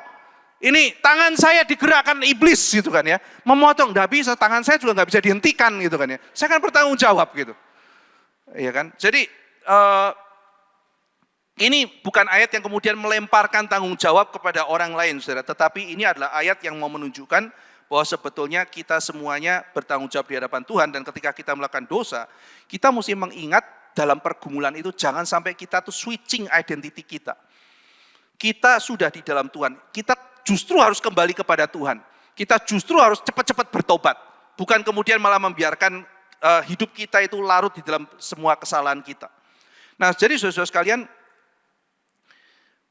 Ini tangan saya digerakkan iblis gitu kan ya. Memotong, enggak bisa, tangan saya juga enggak bisa dihentikan gitu kan ya. Saya kan bertanggung jawab gitu. Iya kan, jadi ini bukan ayat yang kemudian melemparkan tanggung jawab kepada orang lain, saudara. Tetapi ini adalah ayat yang mau menunjukkan bahwa sebetulnya kita semuanya bertanggung jawab di hadapan Tuhan. Dan ketika kita melakukan dosa, kita mesti mengingat dalam pergumulan itu jangan sampai kita tuh switching identity kita. Kita sudah di dalam Tuhan, kita justru harus kembali kepada Tuhan. Kita justru harus cepat-cepat bertobat. Bukan kemudian malah membiarkan hidup kita itu larut di dalam semua kesalahan kita. Nah jadi saudara-saudara sekalian,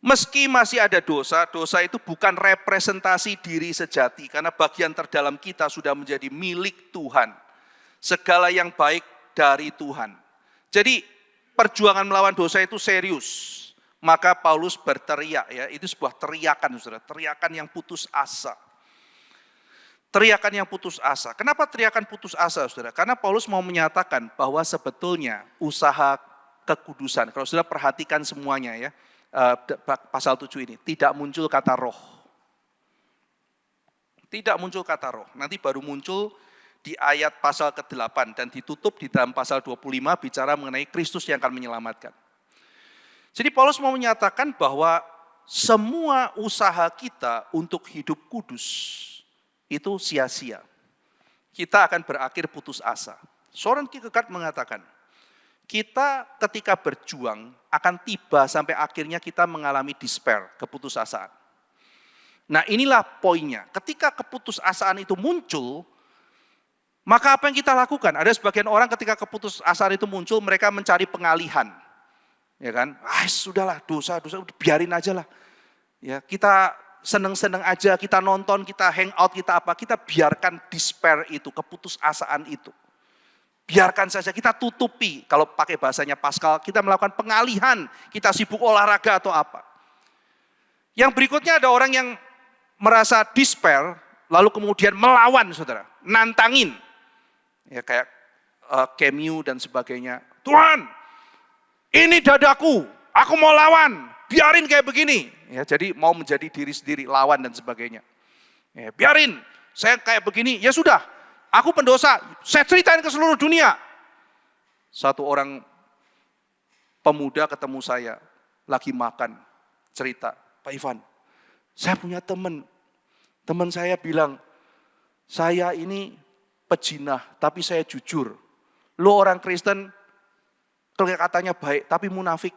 meski masih ada dosa, dosa itu bukan representasi diri sejati. Karena bagian terdalam kita sudah menjadi milik Tuhan. Segala yang baik dari Tuhan. Jadi perjuangan melawan dosa itu serius. Maka Paulus berteriak ya, itu sebuah teriakan saudara. Teriakan yang putus asa. Teriakan yang putus asa. Kenapa teriakan putus asa saudara? Karena Paulus mau menyatakan bahwa sebetulnya usaha kekudusan. Kalau saudara perhatikan semuanya ya. Pasal 7 ini, tidak muncul kata roh. Tidak muncul kata roh, nanti baru muncul di ayat pasal ke-8 dan ditutup di dalam pasal 25 bicara mengenai Kristus yang akan menyelamatkan. Jadi Paulus mau menyatakan bahwa semua usaha kita untuk hidup kudus itu sia-sia. Kita akan berakhir putus asa. Soren Kierkegaard mengatakan, kita ketika berjuang akan tiba sampai akhirnya kita mengalami despair, keputusasaan. Nah inilah poinnya, ketika keputusasaan itu muncul, Maka apa yang kita lakukan? Ada sebagian orang ketika keputusasaan itu muncul, mereka mencari pengalihan. Ya kan? Sudahlah, dosa biarin aja lah. Ya, kita seneng-seneng aja, kita nonton, kita hangout, kita apa, kita biarkan despair itu, keputusasaan itu. Biarkan saja, kita tutupi. Kalau pakai bahasanya Pascal, kita melakukan pengalihan, kita sibuk olahraga atau apa. Yang berikutnya ada orang yang merasa despair, lalu kemudian melawan, saudara, nantangin. Ya kayak Camus dan sebagainya. Tuhan, ini dadaku, aku mau lawan, biarin kayak begini. Ya, jadi mau menjadi diri sendiri, lawan dan sebagainya. Ya, biarin, saya kayak begini, ya sudah, aku pendosa, saya ceritain ke seluruh dunia. Satu orang pemuda ketemu saya, lagi makan, cerita, Pak Ivan, saya punya teman saya bilang, saya ini pejinah, tapi saya jujur. Lo orang Kristen, katanya baik, tapi munafik.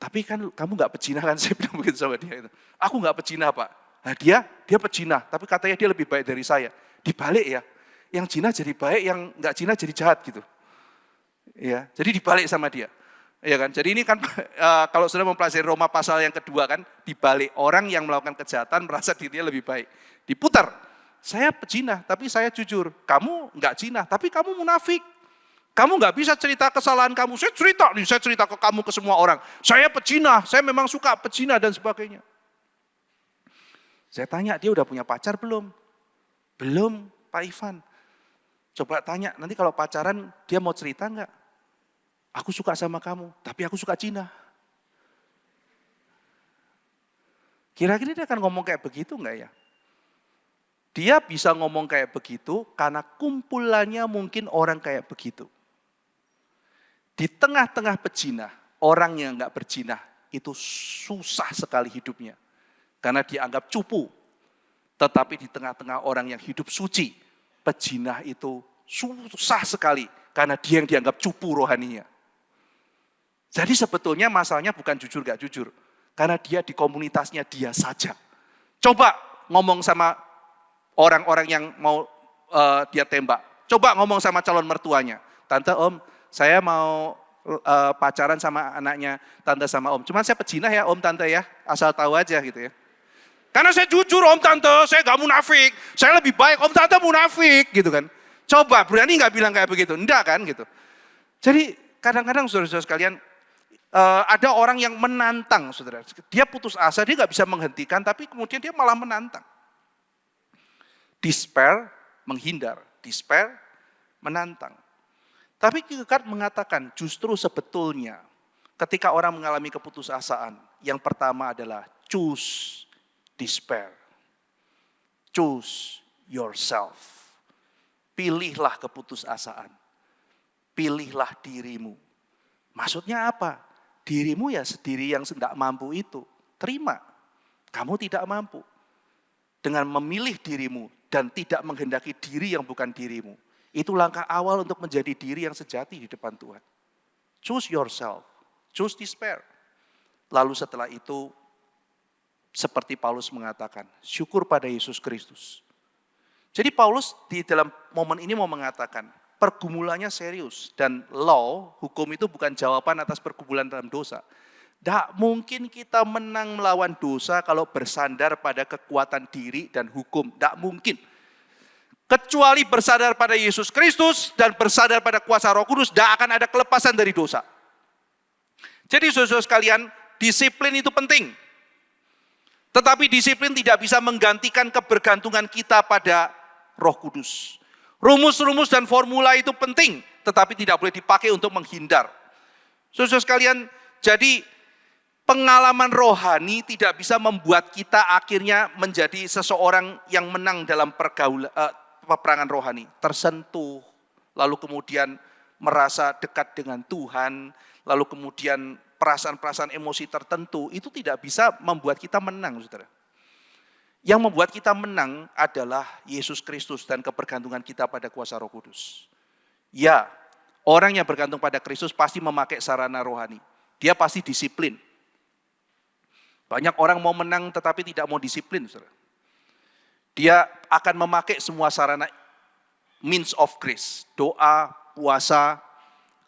Tapi kan kamu gak pejinah kan, saya bilang begitu sama dia. Aku gak pejinah Pak. Nah, dia pejinah, tapi katanya dia lebih baik dari saya. Dibalik ya, yang jinah jadi baik, yang gak jinah jadi jahat gitu. Ya, jadi dibalik sama dia. Ya kan, jadi ini kan kalau sudah mempelajari Roma pasal yang kedua kan, dibalik orang yang melakukan kejahatan merasa dirinya lebih baik. Diputar, saya pejinah tapi saya jujur, kamu gak jinah tapi kamu munafik. Kamu gak bisa cerita kesalahan kamu, saya cerita ke kamu, ke semua orang. Saya pejinah, saya memang suka pejinah dan sebagainya. Saya tanya, dia udah punya pacar belum? Belum, Pak Ivan. Coba tanya, nanti kalau pacaran dia mau cerita enggak? Aku suka sama kamu, tapi aku suka Cina. Kira-kira dia akan ngomong kayak begitu enggak ya? Dia bisa ngomong kayak begitu karena kumpulannya mungkin orang kayak begitu. Di tengah-tengah pejinah, orang yang enggak berjinah itu susah sekali hidupnya. Karena dianggap cupu. Tetapi di tengah-tengah orang yang hidup suci, pejinah itu susah sekali. Karena dia yang dianggap cupu rohaninya. Jadi sebetulnya masalahnya bukan jujur gak jujur. Karena dia di komunitasnya dia saja. Coba ngomong sama orang-orang yang mau dia tembak. Coba ngomong sama calon mertuanya. Tante, Om, saya mau pacaran sama anaknya Tante sama Om. Cuman saya pejinah ya Om, Tante ya. Asal tahu aja gitu ya. Karena saya jujur Om, Tante, saya gak munafik. Saya lebih baik, Om, Tante munafik gitu kan. Coba, berani gak bilang kayak begitu? Enggak kan gitu. Jadi kadang-kadang saudara-saudara sekalian, ada orang yang menantang saudara. Dia putus asa, dia gak bisa menghentikan, tapi kemudian dia malah menantang. Despair, menghindar. Despair, menantang. Tapi Kierkegaard mengatakan justru sebetulnya ketika orang mengalami keputusasaan, yang pertama adalah choose despair. Choose yourself. Pilihlah keputusasaan. Pilihlah dirimu. Maksudnya apa? Dirimu ya sendiri yang tidak mampu itu. Terima. Kamu tidak mampu. Dengan memilih dirimu dan tidak menghendaki diri yang bukan dirimu. Itu langkah awal untuk menjadi diri yang sejati di depan Tuhan. Choose yourself. Choose despair. Lalu setelah itu, seperti Paulus mengatakan, syukur pada Yesus Kristus. Jadi Paulus di dalam momen ini mau mengatakan, pergumulannya serius. Dan law, hukum itu bukan jawaban atas pergumulan dalam dosa. Tidak mungkin kita menang melawan dosa kalau bersandar pada kekuatan diri dan hukum. Tidak mungkin. Kecuali bersandar pada Yesus Kristus dan bersandar pada kuasa Roh Kudus, tidak akan ada kelepasan dari dosa. Jadi saudara-saudara sekalian, disiplin itu penting. Tetapi disiplin tidak bisa menggantikan kebergantungan kita pada Roh Kudus. Rumus-rumus dan formula itu penting, tetapi tidak boleh dipakai untuk menghindar. Saudara sekalian, jadi pengalaman rohani tidak bisa membuat kita akhirnya menjadi seseorang yang menang dalam peperangan rohani. Tersentuh, lalu kemudian merasa dekat dengan Tuhan, lalu kemudian perasaan-perasaan emosi tertentu, itu tidak bisa membuat kita menang, saudara. Yang membuat kita menang adalah Yesus Kristus dan kebergantungan kita pada kuasa Roh Kudus. Ya, orang yang bergantung pada Kristus pasti memakai sarana rohani. Dia pasti disiplin. Banyak orang mau menang tetapi tidak mau disiplin, saudara. Dia akan memakai semua sarana means of grace, doa, puasa,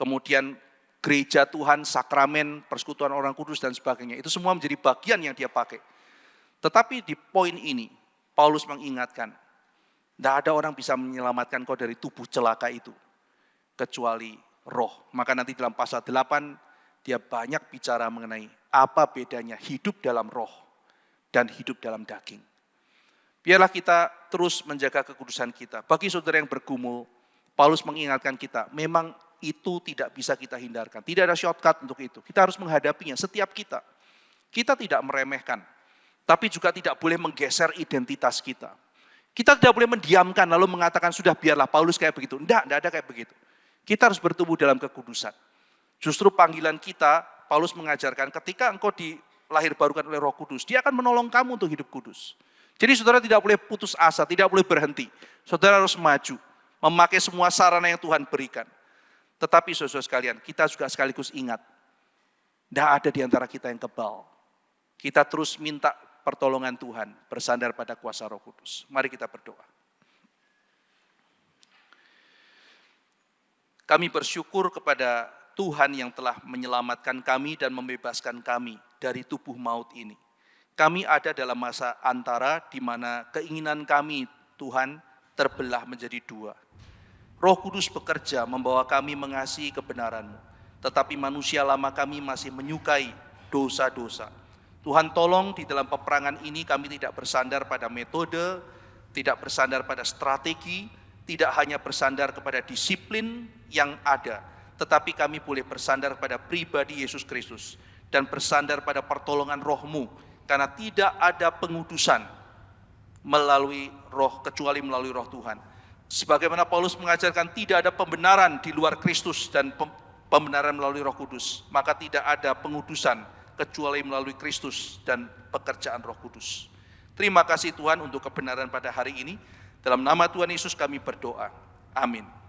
kemudian gereja Tuhan, sakramen, persekutuan orang kudus dan sebagainya. Itu semua menjadi bagian yang dia pakai. Tetapi di poin ini, Paulus mengingatkan, tidak ada orang bisa menyelamatkan kau dari tubuh celaka itu, kecuali roh. Maka nanti dalam pasal 8, dia banyak bicara mengenai apa bedanya hidup dalam roh dan hidup dalam daging. Biarlah kita terus menjaga kekudusan kita. Bagi saudara yang bergumul, Paulus mengingatkan kita, memang itu tidak bisa kita hindarkan. Tidak ada shortcut untuk itu. Kita harus menghadapinya, setiap kita. Kita tidak meremehkan, tapi juga tidak boleh menggeser identitas kita. Kita tidak boleh mendiamkan lalu mengatakan, sudah biarlah Paulus kayak begitu. Tidak ada kayak begitu. Kita harus bertumbuh dalam kekudusan. Justru panggilan kita, Paulus mengajarkan ketika engkau dilahirbarukan oleh Roh Kudus, dia akan menolong kamu untuk hidup kudus. Jadi saudara tidak boleh putus asa, tidak boleh berhenti. Saudara harus maju, memakai semua sarana yang Tuhan berikan. Tetapi saudara sekalian, kita juga sekaligus ingat, tidak ada di antara kita yang kebal. Kita terus minta pertolongan Tuhan, bersandar pada kuasa Roh Kudus. Mari kita berdoa. Kami bersyukur kepada Tuhan yang telah menyelamatkan kami dan membebaskan kami dari tubuh maut ini. Kami ada dalam masa antara di mana keinginan kami, Tuhan, terbelah menjadi dua. Roh Kudus bekerja membawa kami mengasihi kebenaran-Mu, tetapi manusia lama kami masih menyukai dosa-dosa. Tuhan tolong di dalam peperangan ini kami tidak bersandar pada metode, tidak bersandar pada strategi, tidak hanya bersandar kepada disiplin yang ada, tetapi kami boleh bersandar pada pribadi Yesus Kristus dan bersandar pada pertolongan Roh-Mu, karena tidak ada pengudusan melalui roh kecuali melalui Roh Tuhan. Sebagaimana Paulus mengajarkan tidak ada pembenaran di luar Kristus dan pembenaran melalui Roh Kudus, maka tidak ada pengudusan kecuali melalui Kristus dan pekerjaan Roh Kudus. Terima kasih Tuhan untuk kebenaran pada hari ini. Dalam nama Tuhan Yesus kami berdoa. Amin.